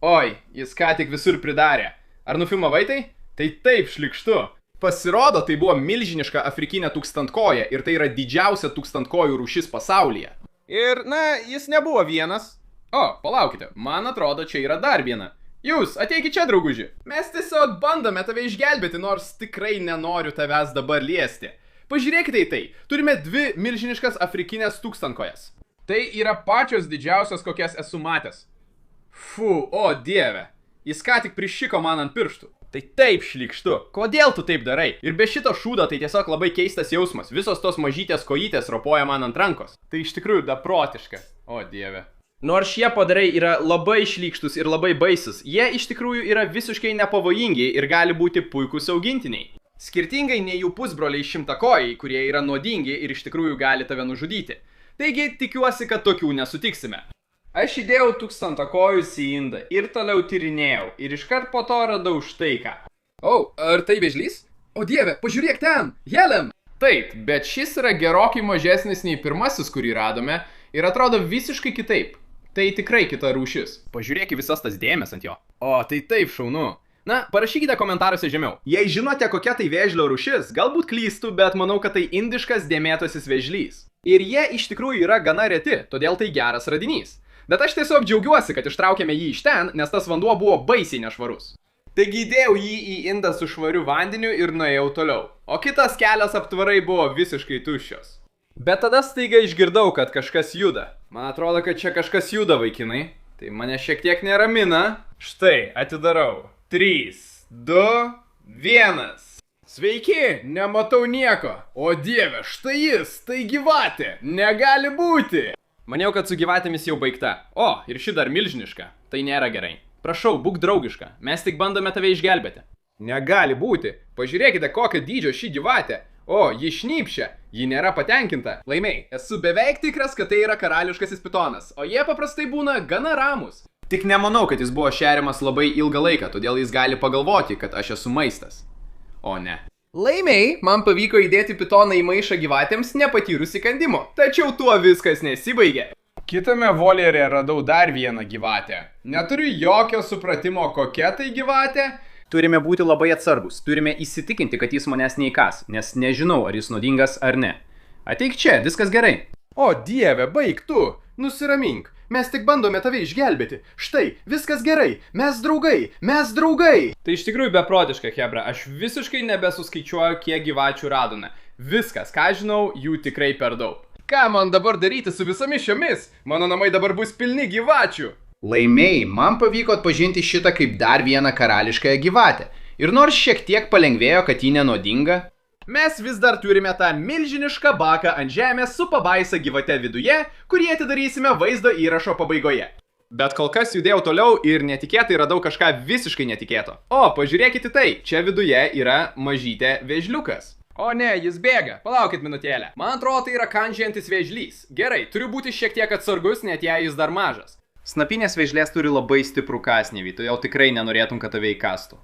Speaker 3: Oi, jis ką tik visur pridarė. Ar nufilmavai tai? Tai taip šlikštu. Pasirodo, tai buvo milžiniška afrikinė tūkstantkoja ir tai yra didžiausia tūkstantkojų rūšis pasaulyje. Ir, na, jis nebuvo vienas. O, palaukite, man atrodo, čia yra dar viena. Jūs, ateikit čia, drauguži. Mes tiesiog bandome tave išgelbėti, nors tikrai nenoriu tavęs dabar liesti. Pažiūrėkite į tai. Turime 2 milžiniškas afrikinės tūkstantkojas. Tai yra pačios didžiausios, kokias esu matęs. Fu, o dieve. Jis ką tik prišiko man ant pirštų. Tai taip šlykštu. Kodėl tu taip darai? Ir be šito šūdo tai tiesiog labai keistas jausmas. Visos tos mažytės kojytės ropoja man ant rankos. Tai iš tikrųjų beprotiška. O dieve. Nors šie padarai yra labai šlykštus ir labai baisus, jie iš tikrųjų yra visiškai nepavojingi ir gali būti puikūs augintiniai. Skirtingai nei jų pusbroliai šimtakojai, kurie yra nuodingi ir iš tikrųjų gali tave nužudyti. Taigi tikiuosi, kad tokių nesutiksime. Aš įdėjau tūkstantakojus į indą ir toliau tyrinėjau ir iškart po to radau štai ką.
Speaker 1: O, ar tai vėžlys? O dieve, pažiūrėk ten, Helen! Taip, bet šis yra gerokai mažesnis nei pirmasis, kurį radome ir atrodo visiškai kitaip. Tai tikrai kita rūšis.
Speaker 3: Pažiūrėk į visas tas dėmes ant jo.
Speaker 1: O, tai taip šaunu.
Speaker 3: Na, parašykite komentaruose žemiau. Jei žinote, kokia tai vėžlio rūšis, galbūt klystu, bet manau, kad tai indiškas dėmėtasis vėžlys. Ir jie iš tikrųjų yra gana reti, todėl tai geras radinys. Bet aš tiesiog džiaugiuosi, kad ištraukėme jį iš ten, nes tas vanduo buvo baisiai nešvarus. Taigi įdėjau jį į indą su švariu vandeniu ir nuėjau toliau. O kitas kelias aptvarai buvo visiškai tuščios. Bet tada staiga išgirdau, kad kažkas juda. Man atrodo, kad čia kažkas juda, vaikinai. Tai mane šiek tiek neramina. Štai, atidarau. 3, 2, 1.
Speaker 1: Sveiki, nematau nieko. O dieve, štai jis, tai gyvatė. Negali būti.
Speaker 3: Maniau, kad su gyvatėmis jau baigta. O, ir ši dar milžiniška. Tai nėra gerai. Prašau, būk draugiška. Mes tik bandome tave išgelbėti.
Speaker 1: Negali būti. Pažiūrėkite, kokio dydžio ši gyvatė. O, ji šnypšia. Ji nėra patenkinta.
Speaker 3: Laimiai, esu beveik tikras, kad tai yra karališkasis pitonas, o jie paprastai būna gana ramus. Tik nemanau, kad jis buvo šeriamas labai ilgą laiką, todėl jis gali pagalvoti, kad aš esu maistas. O ne.
Speaker 1: Laimiai, man pavyko įdėti pitoną į maišą gyvatėms nepatyrus įkandimo. Tačiau tuo viskas nesibaigė. Kitame voljere radau dar vieną gyvatę. Neturiu jokio supratimo, kokia tai gyvatė.
Speaker 3: Turime būti labai atsargus. Turime įsitikinti, kad jis manęs neįkas, nes nežinau, ar jis nuodingas ar ne. Ateik čia, viskas gerai.
Speaker 1: O dieve, baik tu. Nusiramink. Mes tik bandome tave išgelbėti. Štai, viskas gerai. Mes draugai. Mes draugai.
Speaker 3: Tai iš tikrųjų beprotiška, Hebra. Aš visiškai nebesuskaičiuoju, kiek gyvačių radome. Viskas, ką žinau, jų tikrai per daug.
Speaker 1: Ką man dabar daryti su visomis šiomis? Mano namai dabar bus pilni gyvačių.
Speaker 3: Laimiai, man pavyko atpažinti šitą kaip dar vieną karališkąją gyvatę. Ir nors šiek tiek palengvėjo, kad ji nenuodinga, mes vis dar turime tą milžinišką baką ant žemės su pabaisa gyvate viduje, kurį atidarysime vaizdo įrašo pabaigoje. Bet kol kas judėjau toliau ir netikėtai radau kažką visiškai netikėto. O, pažiūrėkite tai, čia viduje yra mažytė vėžliukas.
Speaker 1: O ne, jis bėga. Palaukit minutėlę. Man atrodo, tai yra kandžiojantis vėžlys. Gerai, turiu būti šiek tiek atsargus, net jei jis dar mažas.
Speaker 3: Snapinės vėžlės turi labai stiprų kąsnį, todėl tikrai nenorėtum, kad tave įkastų.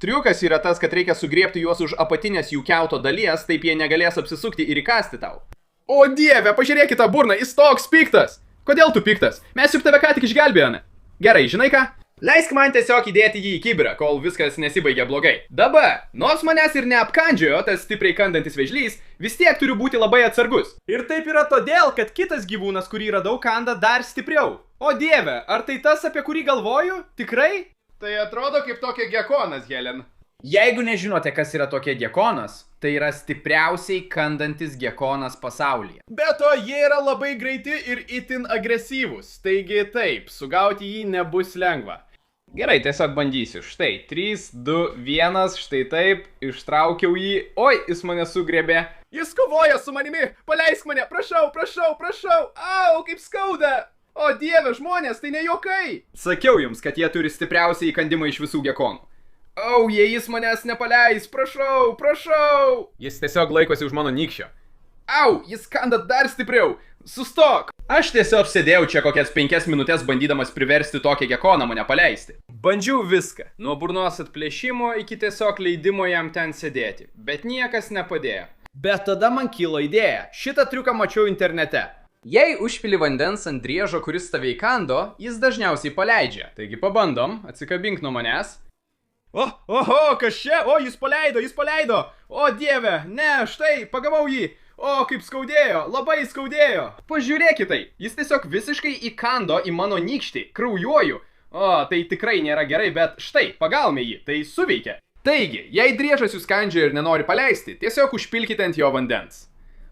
Speaker 1: Triukas yra tas, kad reikia sugriebti juos už apatinės jų kiauto dalies, taip jie negalės apsisukti ir įkasti tau. O dieve, pažiūrėkite burną, jis toks piktas. Kodėl tu piktas? Mes juk tave ką tik išgelbėjome. Gerai, žinai ką? Leisk man tiesiog įdėti jį į kibirą, kol viskas nesibaigia blogai. Dabar, nors manęs ir neapkandžiojo tas stipriai kandantis vėžlys, vis tiek turiu būti labai atsargus. Ir taip yra todėl, kad kitas gyvūnas, kurį radau, kanda dar stipriau. O dieve, ar tai tas, apie kurį galvoju? Tikrai? Tai atrodo kaip tokia gekonas, Helen.
Speaker 3: Jeigu nežinote, kas yra tokia gekonas, tai yra stipriausiai kandantis gekonas pasaulyje.
Speaker 1: Be to, jie yra labai greiti ir itin agresyvūs. Taigi taip, sugauti jį nebus lengva.
Speaker 3: Gerai, tiesiog bandysiu. Štai, 3, 2, 1, štai taip, ištraukiau jį. Oi, jis mane sugriebė.
Speaker 1: Jis kovoja su manimi, paleisk mane, prašau, prašau, prašau. Au, kaip skauda. O dieve, žmonės, tai ne juokai.
Speaker 3: Sakiau jums, kad jie turi stipriausią įkandimą iš visų gekonų.
Speaker 1: Au, jei jis manęs nepaleis, prašau, prašau.
Speaker 3: Jis tiesiog laikosi už mano nykščio.
Speaker 1: Au, jis kanda dar stipriau. Sustok.
Speaker 3: Aš tiesiog sėdėjau čia kokias 5 minutės bandydamas priversti tokią gekoną mane paleisti. Bandžiau viską. Nuo burnos atplėšimo iki tiesiog leidimo jam ten sėdėti. Bet niekas nepadėjo. Bet tada man kilo idėja. Šitą triuką mačiau internete. Jei užpili vandens ant driežo, kuris tave įkando, jis dažniausiai paleidžia. Taigi pabandom, atsikabink nuo manęs.
Speaker 1: Oho, kas čia? O, jis paleido. O dieve, ne, štai, pagavau jį. O, kaip skaudėjo, labai skaudėjo.
Speaker 3: Pažiūrėkit tai, jis tiesiog visiškai įkando į mano nykštį, kraujuoju. O, tai tikrai nėra gerai, bet štai, pagalme jį, tai suveikia.
Speaker 1: Taigi, jei driežas jūs kandžia ir nenori paleisti, tiesiog užpilkite ant jo vandens.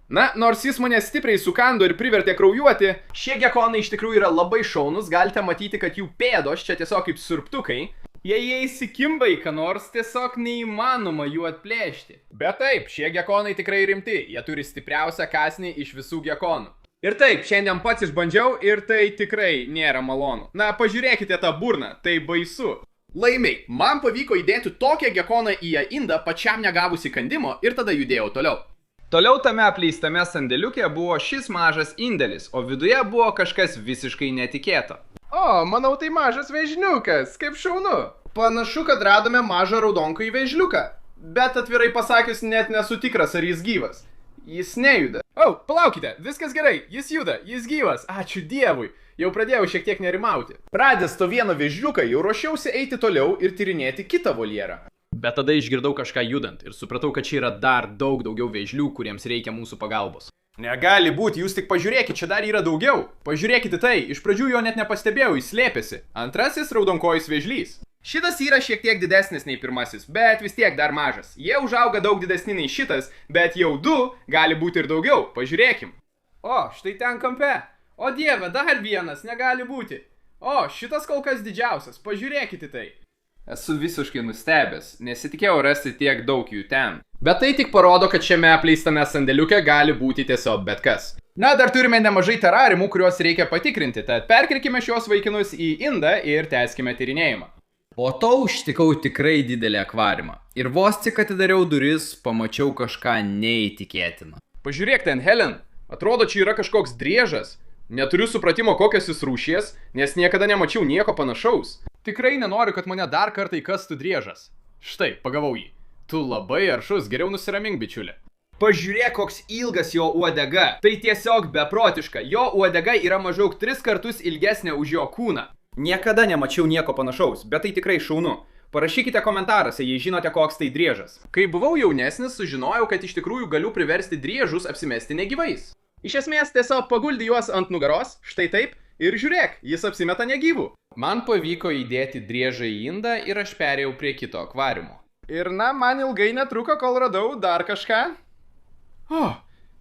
Speaker 1: Na, nors jis mane stipriai sukando ir privertė kraujuoti,
Speaker 3: šie gekonai iš tikrųjų yra labai šaunus, galite matyti, kad jų pėdos čia tiesiog kaip siurbtukai. Jei jie įsikimba į ką nors, tiesiog neįmanoma jų atplėšti.
Speaker 1: Bet taip, šie gekonai tikrai rimti, jie turi stipriausią kąsnį iš visų gekonų.
Speaker 2: Ir taip, šiandien pats išbandžiau ir tai tikrai nėra malonu. Na, pažiūrėkite tą burną, tai baisu.
Speaker 3: Laimiai, man pavyko įdėti tokią gekoną į indą pačiam negavus įkandimo ir tada judėjau toliau.
Speaker 2: Toliau tame apleistame sandėliuke buvo šis mažas indėlis, o viduje buvo kažkas visiškai netikėto.
Speaker 3: O, manau, tai mažas vėžliukas, kaip šaunu. Panašu, kad radome mažą raudonkų į vėžliuką. Bet atvirai pasakius, net nesu tikras, ar jis gyvas. Jis nejuda. O, palaukite, viskas gerai, jis juda, jis gyvas, ačiū Dievui. Jau pradėjau šiek tiek nerimauti. Pradęs to vieną vėžliuką, jau ruošiausi eiti toliau ir tyrinėti kitą voljerą. Bet tada išgirdau kažką judant ir supratau, kad čia yra dar daugiau vėžlių, kuriems reikia mūsų pagalbos. Negali būti, jūs tik pažiūrėkit, čia dar yra daugiau. Pažiūrėkite tai, iš pradžių jo net nepastebėjau, jis slėpėsi. Antrasis raudonkojis vėžlys. Šitas yra šiek tiek didesnis nei pirmasis, bet vis tiek dar mažas. Jie užauga daug didesni nei šitas, bet jau du gali būti ir daugiau. Pažiūrėkim. O, štai ten kampe. O Dieve, dar vienas, negali būti. O, šitas kol kas didžiausias, pažiūrėkite tai. Esu visiškai nustebęs, nesitikėjau rasti tiek daug jų ten. Bet tai tik parodo, kad šiame apleistame sandėliuke gali būti tiesiog bet kas. Na, dar turime nemažai terarimų, kuriuos reikia patikrinti, tad perkelkime šios vaikinus į indą ir tęskime tyrinėjimą. Po to užtikau tikrai didelį akvariumą. Ir vos tik atidariau duris, pamačiau kažką neįtikėtiną. Pažiūrėk ten, Helen, atrodo, čia yra kažkoks driežas. Neturiu supratimo, kokios jis rūšies, nes niekada nemačiau nieko panašaus. Tikrai nenoriu, kad mane dar kartą įkastų driežas. Štai, pagavau jį. Tu labai aršus, geriau nusiramink, bičiulė. Pažiūrėk, koks ilgas jo uodega. Tai tiesiog beprotiška. Jo uodega yra maždaug 3 kartus ilgesnė už jo kūną. Niekada nemačiau nieko panašaus, bet tai tikrai šaunu. Parašykite komentaruose, jei žinote, koks tai driežas. Kai buvau jaunesnis, sužinojau, kad iš tikrųjų galiu priversti driežus apsimesti negyvais. Iš esmės tiesiog paguldi juos ant nugaros, štai taip, ir žiūrėk, jis apsimeta negyvų. Man pavyko įdėti driežą į indą ir aš perėjau prie kito akvariumo. Ir na, man ilgai netruko, kol radau dar kažką. O,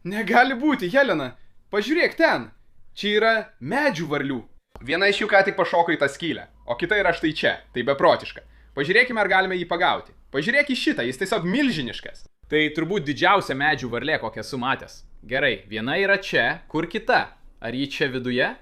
Speaker 3: negali būti, Helena, pažiūrėk ten. Čia yra medžių varlių. Viena iš jų ką tik pašoko į tą skylę, o kita yra štai čia, tai beprotiška. Pažiūrėkime, ar galime jį pagauti. Pažiūrėk į šitą, jis tiesiog milžiniškas. Tai turbūt didžiausia medžių varlė, kokią esu matęs. Gerai, viena yra čia, kur kita? Ar ji čia viduje?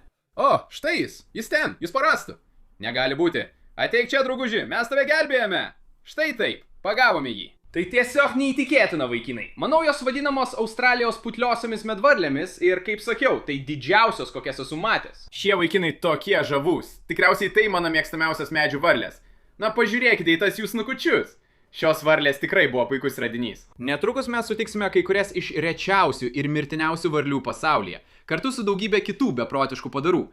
Speaker 3: O, štai jis ten, jūs parastų. Negali būti. Ateik čia, drauguži, mes tave gelbėjame. Štai taip, pagavome jį. Tai tiesiog neįtikėtina, vaikinai. Manau, jos vadinamos Australijos putliosiomis medvarlėmis ir, kaip sakiau, tai didžiausios, kokias esu matęs. Šie vaikinai tokie žavūs. Tikriausiai tai mano mėgstamiausias medžių varlės. Na, pažiūrėkite į tas jų snukučius. Šios varlės tikrai buvo puikus radinys. Netrukus mes sutiksime kai kurias iš rečiausių ir mirtiniausių varlių pasaulyje, kartu su daugybė kitų beprotiškų padarų.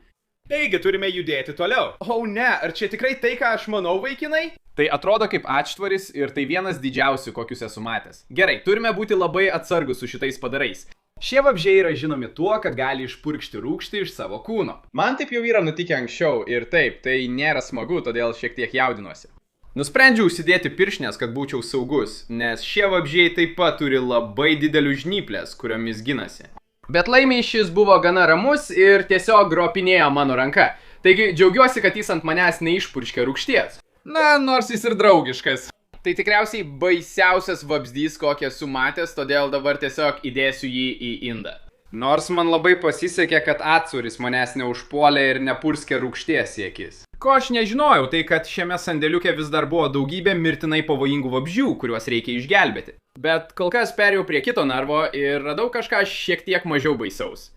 Speaker 3: Taigi turime judėti toliau. O ne, ar čia tikrai tai, ką aš manau, vaikinai? Tai atrodo kaip atštvaris ir tai vienas didžiausių, kokius esu matęs. Gerai, turime būti labai atsargus su šitais padarais. Šie vabzdžiai yra žinomi tuo, kad gali išpurkšti rūgštį iš savo kūno. Man taip jau yra nutikę anksčiau ir taip, tai nėra smagu, todėl šiek tiek jaudinuosi. Nusprendžiau užsidėti piršnes, kad būčiau saugus, nes šie vabzdžiai taip pat turi labai didelių žnyplės, kuriomis ginasi. Bet laimiai šis buvo gana ramus ir tiesiog gropinėjo mano ranka. Taigi džiaugiuosi, kad jis ant manęs neišpurškė rūgšties. Na, nors jis ir draugiškas. Tai tikriausiai baisiausias vabzdys, kokį esu matęs, todėl dabar tiesiog įdėsiu jį į indą. Nors man labai pasisekė, kad atsūris manęs neužpuolė ir nepurskė rūgšties į akis. Ko aš nežinojau, tai kad šiame sandėliuke vis dar buvo daugybė mirtinai pavojingų vabzdžių, kuriuos reikia išgelbėti. Bet kol kas perėjau prie kito narvo ir radau kažką šiek tiek mažiau baisaus.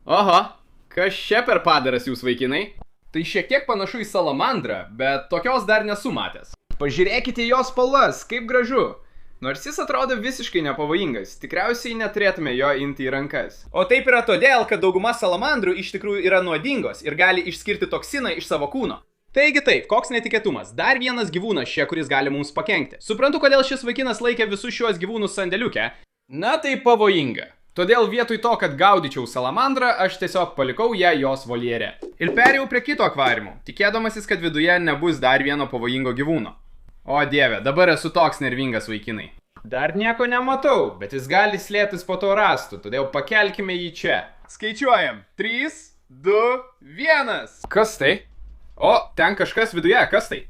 Speaker 3: Oho, kas čia per padaras jūs, vaikinai? Tai šiek tiek panašu į salamandrą, bet tokios dar nesu matęs. Pažiūrėkite jos spalvas, kaip gražu. Nors jis atrodo visiškai nepavojingas, tikriausiai neturėtume jo imti į rankas. O taip yra todėl, kad dauguma salamandrų iš tikrųjų yra nuodingos ir gali išskirti toksiną iš savo kūno. Taigi taip, koks netikėtumas. Dar vienas gyvūnas čia, kuris gali mums pakenkti. Suprantu, kodėl šis vaikinas laikė visus šiuos gyvūnus sandėliuke. Na tai pavojinga. Todėl vietoj to, kad gaudyčiau salamandrą, aš tiesiog palikau ją jos voljere. Ir perėjau prie kito akvariumo, tikėdamasis, kad viduje nebus dar vieno pavojingo gyvūno. O dieve, dabar esu toks nervingas, vaikinai. Dar nieko nematau, bet jis gali slėptis po to rąstų, todėl pakelkime jį čia. Skaičiuojam. 3, 2, 1. Kas tai? O, ten kažkas viduje, kas tai?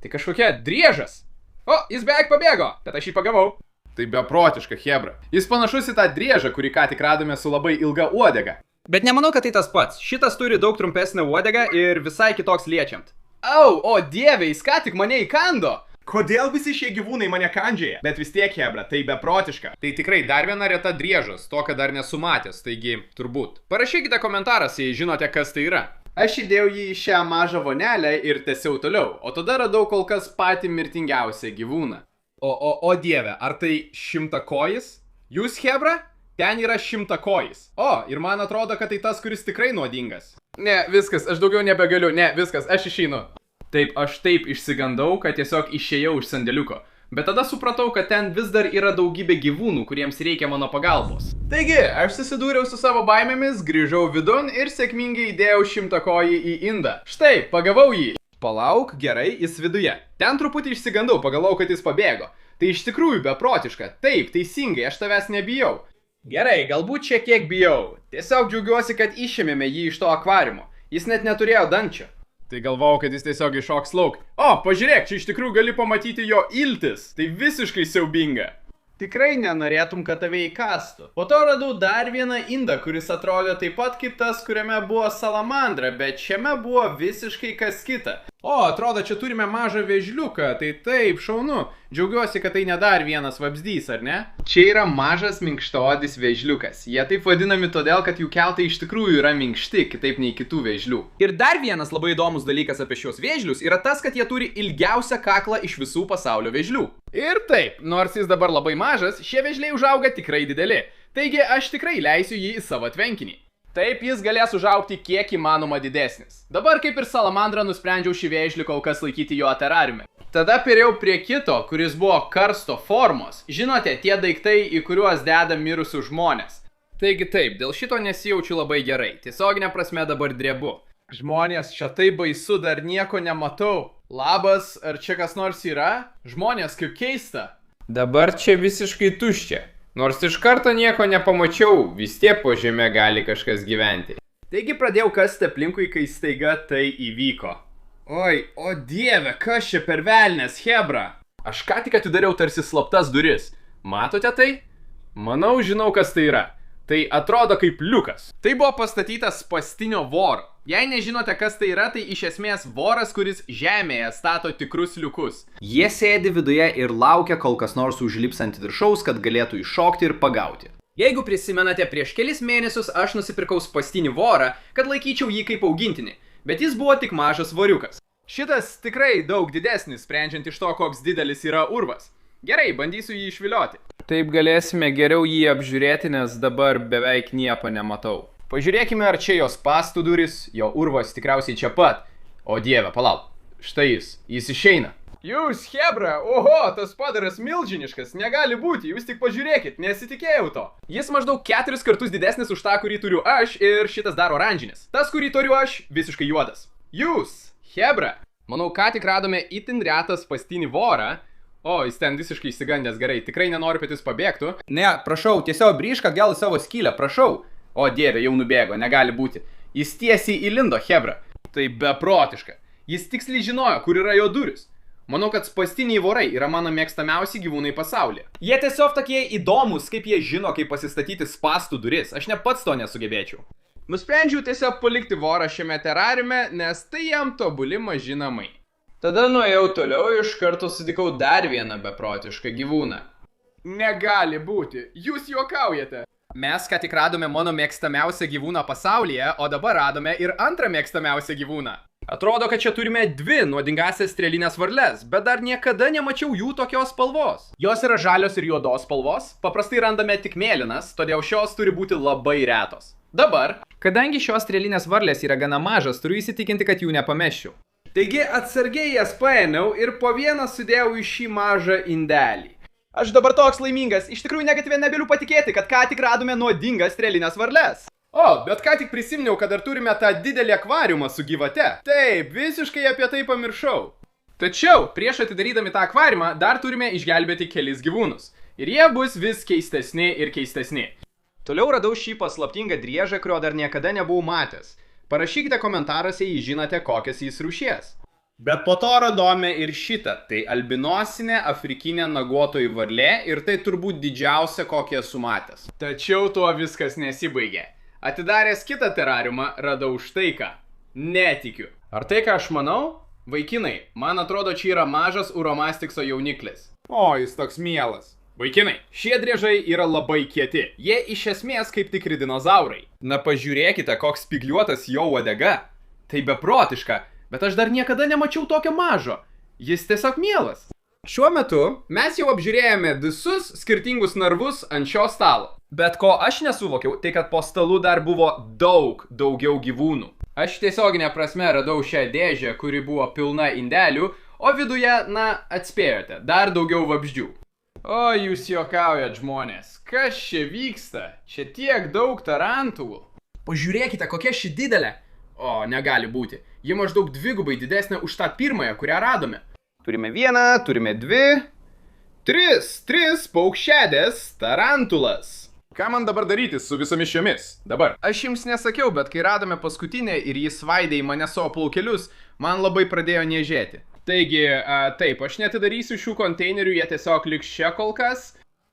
Speaker 3: Tai kažkokia driežas. O, jis beveik pabėgo, bet aš jį pagavau. Tai beprotiška chebra. Jis panašus į tą driežą, kurį ką tik radome su labai ilga uodega.
Speaker 2: Bet nemanau, kad tai tas pats. Šitas turi daug trumpesnę uodegą ir visai kitoks liečiant.
Speaker 3: Au, o dieve, jis ką tik mane įkando. Kodėl visi šie gyvūnai mane kandžioja? Bet vis tiek chebra, tai beprotiška.
Speaker 2: Tai tikrai dar viena reta driežas, to, kad dar nesu matęs, taigi turbūt. Parašykite komentaruose, jei žinote, kas tai yra.
Speaker 3: Aš įdėjau jį į šią mažą vonelę ir tęsiau toliau, o tada radau kol kas patį mirtingiausią gyvūną.
Speaker 2: O dieve, ar tai 100-kojis?
Speaker 3: Jūs chebra? Ten yra 100-kojis. O, ir man atrodo, kad tai tas, kuris tikrai nuodingas. Ne, viskas, aš daugiau nebegaliu, ne, viskas, aš išeinu. Taip, aš taip išsigandau, kad tiesiog išėjau iš sandėliuko. Bet tada supratau, kad ten vis dar yra daugybė gyvūnų, kuriems reikia mano pagalbos. Taigi, aš susidūriau su savo baimėmis, grįžau vidun ir sėkmingai įdėjau 100-kojį į indą. Štai, pagavau jį. Palauk, gerai, jis viduje. Ten truputį išsigandau, pagalvojau, kad jis pabėgo. Tai iš tikrųjų beprotiška. Taip, teisingai, aš tavęs nebijau. Gerai, galbūt šiek tiek bijau. Tiesiog džiaugiuosi, kad išėmėme jį iš to akvariumo. Jis net neturėjo dančio. Tai galvojau, kad jis tiesiog iššoks lauk. O, pažiūrėk, čia iš tikrųjų gali pamatyti jo iltis. Tai visiškai siaubinga. Tikrai nenorėtum, kad tave įkastų. Po to radau dar vieną indą, kuris atrodė taip pat kaip tas, kuriame buvo salamandra, bet šiame buvo visiškai kas kita. O, atrodo, čia turime mažą vėžliuką, tai taip, šaunu. Džiaugiuosi, kad tai ne dar vienas vabzdys, ar ne? Čia yra mažas minkštaodis vėžliukas. Jie taip vadinami todėl, kad jų kiautai iš tikrųjų yra minkšti, kitaip nei kitų vėžlių. Ir dar vienas labai įdomus dalykas apie šios vėžlius yra tas, kad jie turi ilgiausią kaklą iš visų pasaulio vėžlių. Ir taip, nors jis dabar labai mažas, šie vėžliai užauga tikrai dideli. Taigi aš tikrai leisiu jį į savo tvenkinį. Taip jis galės užaugti kiek įmanoma didesnis. Dabar kaip ir salamandra nusprendžiau šį vėžlį kol kas laikyti jo terariume. Tada perėjau prie kito, kuris buvo karsto formos. Žinote, tie daiktai, į kuriuos deda mirusius žmonės. Taigi taip, dėl šito nesijaučiu labai gerai. Tiesioginė prasme dabar drebu. Žmonės, čia taip baisu, dar nieko nematau. Labas, ar čia kas nors yra? Žmonės, kaip keista. Dabar čia visiškai tuščia. Nors iš karto nieko nepamačiau, vis tiek po žeme gali kažkas gyventi. Taigi pradėjau kasti aplinkui, kai staiga tai įvyko. Oi, o dieve, kas čia per velnės, chebra? Aš ką tik atidariau tarsi slaptas duris. Matote tai? Manau, žinau, kas tai yra. Tai atrodo kaip liukas. Tai buvo pastatytas spąstinio voro. Jei nežinote, kas tai yra, tai iš esmės voras, kuris žemėje stato tikrus liukus. Jie sėdi viduje ir laukia, kol kas nors užlips ant viršaus, kad galėtų iššokti ir pagauti. Jeigu prisimenate, prieš kelis mėnesius aš nusipirkau spąstinį vorą, kad laikyčiau jį kaip augintinį. Bet jis buvo tik mažas voriukas. Šitas tikrai daug didesnis, sprendžiant iš to, koks didelis yra urvas. Gerai, bandysiu jį išvilioti. Taip galėsime geriau jį apžiūrėti, nes dabar beveik nieko nematau. Pažiūrėkime, ar čia jos spąstų duris, jo urvas tikriausiai čia pat. O dieve, palauk. Štai jis išeina. Jūs, chebra, oho, tas padaras milžiniškas, negali būti, jūs tik pažiūrėkit, nesitikėjau to. Jis maždaug 4 kartus didesnis už tą, kurį turiu aš, ir šitas dar oranžinis. Tas, kurį turiu aš, visiškai juodas. Jūs, chebra, manau, ką tik radome itin retą spąstinį vorą. O, jis ten visiškai išsigandęs, gerai, tikrai nenoriu, kad jis pabėgtų. Ne, prašau, tiesiog grįžk atgal į savo skylę, prašau. O dieve, jau nubėgo, negali būti. Jis tiesiai įlindo, chebra. Tai beprotiška. Jis tiksliai žinojo, kur yra jo duris. Manau, kad spąstiniai vorai yra mano mėgstamiausi gyvūnai pasaulyje. Jie tiesiog tokie įdomus, kaip jie žino, kaip pasistatyti spąstų duris. Aš ne pats to nesugebėčiau. Nusprendžiau tiesiog palikti vorą šiame terariume, nes tai jam tobuli maži namai. Tada nuėjau toliau ir iš karto sutikau dar vieną beprotišką gyvūną. Negali būti, jūs juokaujate. Mes ką tik radome mano mėgstamiausią gyvūną pasaulyje, o dabar radome ir antrą mėgstamiausią gyvūną. Atrodo, kad čia turime 2 nuodingasias strėlinės varles, bet dar niekada nemačiau jų tokios spalvos. Jos yra žalios ir juodos spalvos, paprastai randame tik mėlynas, todėl šios turi būti labai retos. Dabar, kadangi šios strėlinės varlės yra gana mažas, turiu įsitikinti, kad jų nepamesčiau. Taigi atsargiai jas paėmiau ir po vieną sudėjau į šį mažą indelį. Aš dabar toks laimingas, iš tikrųjų negatyviai nebeliu patikėti, kad ką tik radome nuodingas strėlinės varles. O, bet ką tik prisiminiau, kad dar turime tą didelį akvariumą su gyvate. Taip, visiškai apie tai pamiršau. Tačiau, prieš atidarydami tą akvariumą, dar turime išgelbėti kelis gyvūnus. Ir jie bus vis keistesni ir keistesni. Toliau radau šį paslaptingą driežą, kurio dar niekada nebuvau matęs. Parašykite komentaruose, jei žinote, kokias jis rūšies.
Speaker 2: Bet po to radome ir šitą. Tai albinosinė afrikinė naguotoji varlė ir tai turbūt didžiausia, kokią esu matęs.
Speaker 3: Tačiau tuo viskas nesibaigė. Atidaręs kitą terariumą, radau štai ką. Netikiu. Ar tai, ką aš manau? Vaikinai, man atrodo, čia yra mažas uromastixo jauniklis.
Speaker 2: O, jis toks mielas.
Speaker 3: Vaikinai, šie driežai yra labai kieti. Jie iš esmės kaip tikri dinozaurai. Na pažiūrėkite, koks spigliuotas jo uodega. Tai beprotiška, bet aš dar niekada nemačiau tokio mažo. Jis tiesiog mielas. Šiuo metu mes jau apžiūrėjome visus skirtingus narvus ant šio stalo. Bet ko aš nesuvokiau, tai kad po stalu dar buvo daug daugiau gyvūnų. Aš tiesioginė prasme radau šią dėžę, kuri buvo pilna indelių, o viduje, na, atspėjote, dar daugiau vabzdžių. O, jūs juokaujat, žmonės. Kas čia vyksta? Čia tiek daug tarantulų. Pažiūrėkite, kokia ši didelė. O, negali būti. Ji maždaug dvigubai didesnė už tą pirmąją, kurią radome. Turime vieną, turime dvi. Tris paukščiadės tarantulas. Ką man dabar daryti su visomis šiomis? Dabar. Aš jums nesakiau, bet kai radome paskutinę ir jis svaidė į mane savo plaukelius, man labai pradėjo niežėti. Taigi, taip, aš netidarysiu šių konteinerių, jie tiesiog liks čia kol kas.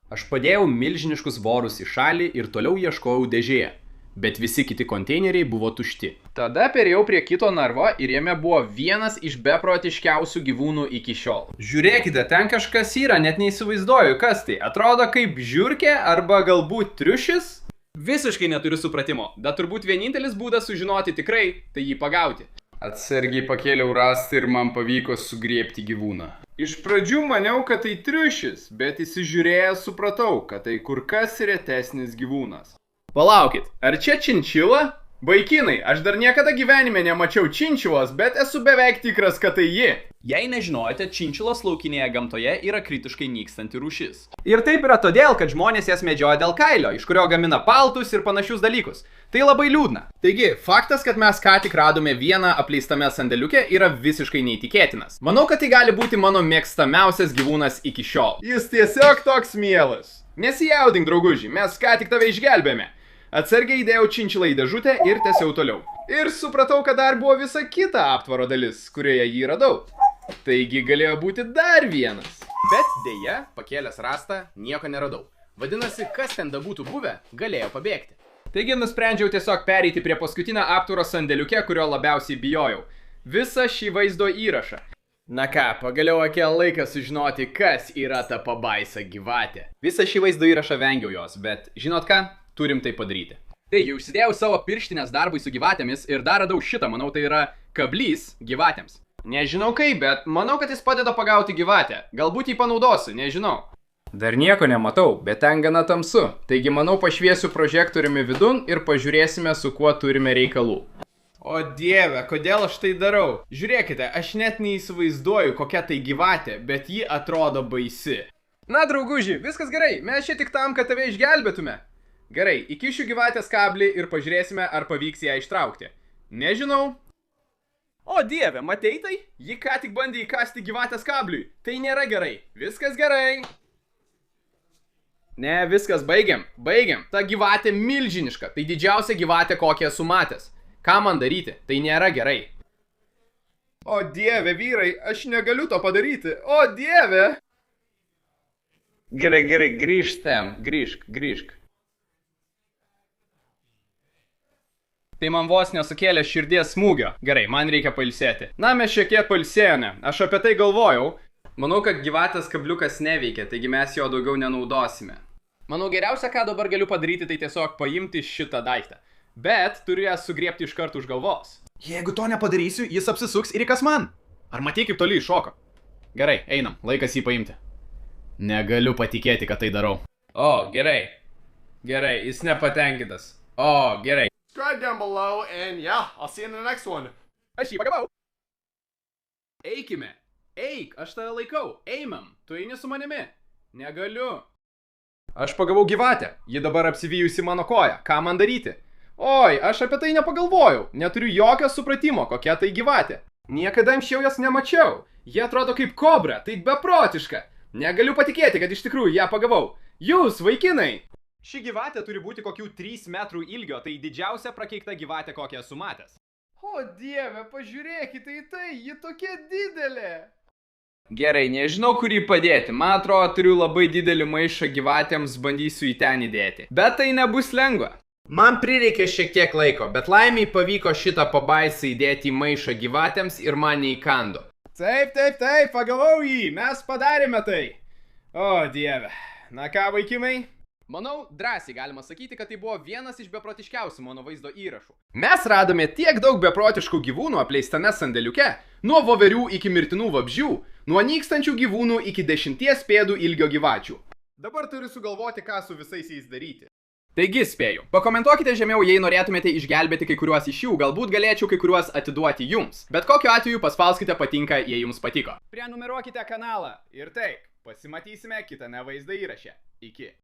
Speaker 3: Aš padėjau milžiniškus vorus į šalį ir toliau ieškojau dėžėje. Bet visi kiti konteineriai buvo tušti. Tada perėjau prie kito narvo ir jame buvo vienas iš beprotiškiausių gyvūnų iki šiol. Žiūrėkite, ten kažkas yra, net neįsivaizduoju, kas tai. Atrodo kaip žiurkė arba galbūt triušis? Visiškai neturiu supratimo, bet turbūt vienintelis būdas sužinoti tikrai, tai jį pagauti. Atsargiai pakėliau rastą ir man pavyko sugriebti gyvūną. Iš pradžių maniau, kad tai triušis, bet įsižiūrėjęs supratau, kad tai kur kas retesnis gyvūnas. Palaukit, ar čia činčila? Vaikinai, aš dar niekada gyvenime nemačiau činčilos, bet esu beveik tikras, kad tai ji. Jei nežinojate, činčilos laukinėje gamtoje yra kritiškai nykstanti rūšis. Ir taip yra todėl, kad žmonės jas medžioja dėl kailio, iš kurio gamina paltus ir panašius dalykus. Tai labai liūdna. Taigi, faktas, kad mes ką tik radome vieną apleistame sandėliuke, yra visiškai neįtikėtinas. Manau, kad tai gali būti mano mėgstamiausias gyvūnas iki šiol. Jis tiesiog toks mielas. Nesijaudink, drauguži, mes ką tik tave išgelbėjome. Atsargiai įdėjau činčilą į dėžutę ir tęsiau toliau. Ir supratau, kad dar buvo visa kita aptvaro dalis, kurioje jį radau. Taigi galėjo būti dar vienas. Bet dėja, pakėlęs rastą, nieko neradau. Vadinasi, kas ten būtų buvę, galėjo pabėgti. Taigi nusprendžiau tiesiog pereiti prie paskutinio aptvaro sandėliuke, kurio labiausiai bijojau. Visą šį vaizdo įrašą. Na ką, pagaliau atėjo laikas sužinoti, kas yra ta pabaisa gyvatė. Visą šį vaizdo įrašą vengiau jos, bet žinot ką? Turim tai padaryti. Taigi, užsidėjau savo pirštinės darbui su gyvatėmis ir dar radau šitą, manau, tai yra kablys gyvatėms. Nežinau kaip, bet manau, kad jis padeda pagauti gyvatę. Galbūt jį panaudosiu, nežinau. Dar nieko nematau, bet ten gana tamsu. Taigi, manau, pašviesiu prožektoriumi vidun ir pažiūrėsime, su kuo turime reikalų. O dieve, kodėl aš tai darau? Žiūrėkite, aš net neįsivaizduoju, kokia tai gyvatė, bet ji atrodo baisi. Na, drauguži, viskas gerai, mes čia tik tam, kad tave išgelbėtume. Gerai, įkišiu gyvatės kablį ir pažiūrėsime, ar pavyks ją ištraukti. Nežinau. O dieve, matei tai? Ji ką tik bandė įkasti gyvatės kabliui. Tai nėra gerai. Viskas gerai. Ne, viskas, baigiam. Ta gyvatė milžiniška. Tai didžiausia gyvatė, kokią esu matęs. Ką man daryti? Tai nėra gerai. O dieve, vyrai, aš negaliu to padaryti. O dieve. Gerai, grįžtam. Grįžk. Tai man vos nesukėlė širdies smūgio. Gerai, man reikia pailsėti. Na, mes šiek tiek pailsėjome. Aš apie tai galvojau. Manau, kad gyvatės kabliukas neveikia, taigi mes jo daugiau nenaudosime. Manau, geriausia, ką dabar galiu padaryti, tai tiesiog paimti šitą daiktą. Bet turiu ją sugriebti iš karto už galvos. Jeigu to nepadarysiu, jis apsisuks ir įkas man. Ar matei, kaip toli iššoko? Gerai, einam, laikas jį paimti. Negaliu patikėti, kad tai darau. O, gerai, jis nepatenkintas. O, gerai.
Speaker 5: Subscribe down below, and yeah, I'll see you in the next one.
Speaker 3: Aš jį pagavau. Eikime. Eik, aš tave laikau. Eimam. Tu eini su manimi. Negaliu. Aš pagavau gyvatę. Ji dabar apsivijusi mano koją. Ką man daryti? Oi, aš apie tai nepagalvojau. Neturiu jokio supratimo, kokia tai gyvatė. Niekada anksčiau jos nemačiau. Jie atrodo kaip kobra. Tai beprotiška. Negaliu patikėti, kad iš tikrųjų ją pagavau. Jūs, vaikinai. Ši gyvatė turi būti kokių 3 metrų ilgio, tai didžiausia prakeikta gyvatė, kokią esu matęs.
Speaker 2: O dieve, pažiūrėkite į tai, ji tokia didelė.
Speaker 1: Gerai, nežinau, kur jį padėti. Man atrodo, turiu labai didelį maišą gyvatėms, bandysiu į ten įdėti. Bet tai nebus lengva.
Speaker 3: Man prireikė šiek tiek laiko, bet laimiai pavyko šitą pabaisą įdėti į maišą gyvatėms ir man neįkando.
Speaker 2: Taip, pagavau jį, mes padarėme tai. O dieve, na ką vaikimai?
Speaker 1: Manau, drąsiai galima sakyti, kad tai buvo vienas iš beprotiškiausių mano vaizdo įrašų. Mes radome tiek daug beprotiškų gyvūnų apleistame sandėliuke, nuo voverių iki mirtinų vabzdžių, nuo nykstančių gyvūnų iki 10 pėdų ilgio gyvačių.
Speaker 3: Dabar turiu sugalvoti, ką su visais jais daryti.
Speaker 1: Taigi spėju, pakomentuokite žemiau, jei norėtumėte išgelbėti kai kuriuos iš jų, galbūt galėčiau kai kuriuos atiduoti jums. Bet kokiu atveju paspauskite patinka, jei jums patiko.
Speaker 2: Prenumeruokite kanalą ir taip, pasimatysime kitame vaizdo įraše. Iki.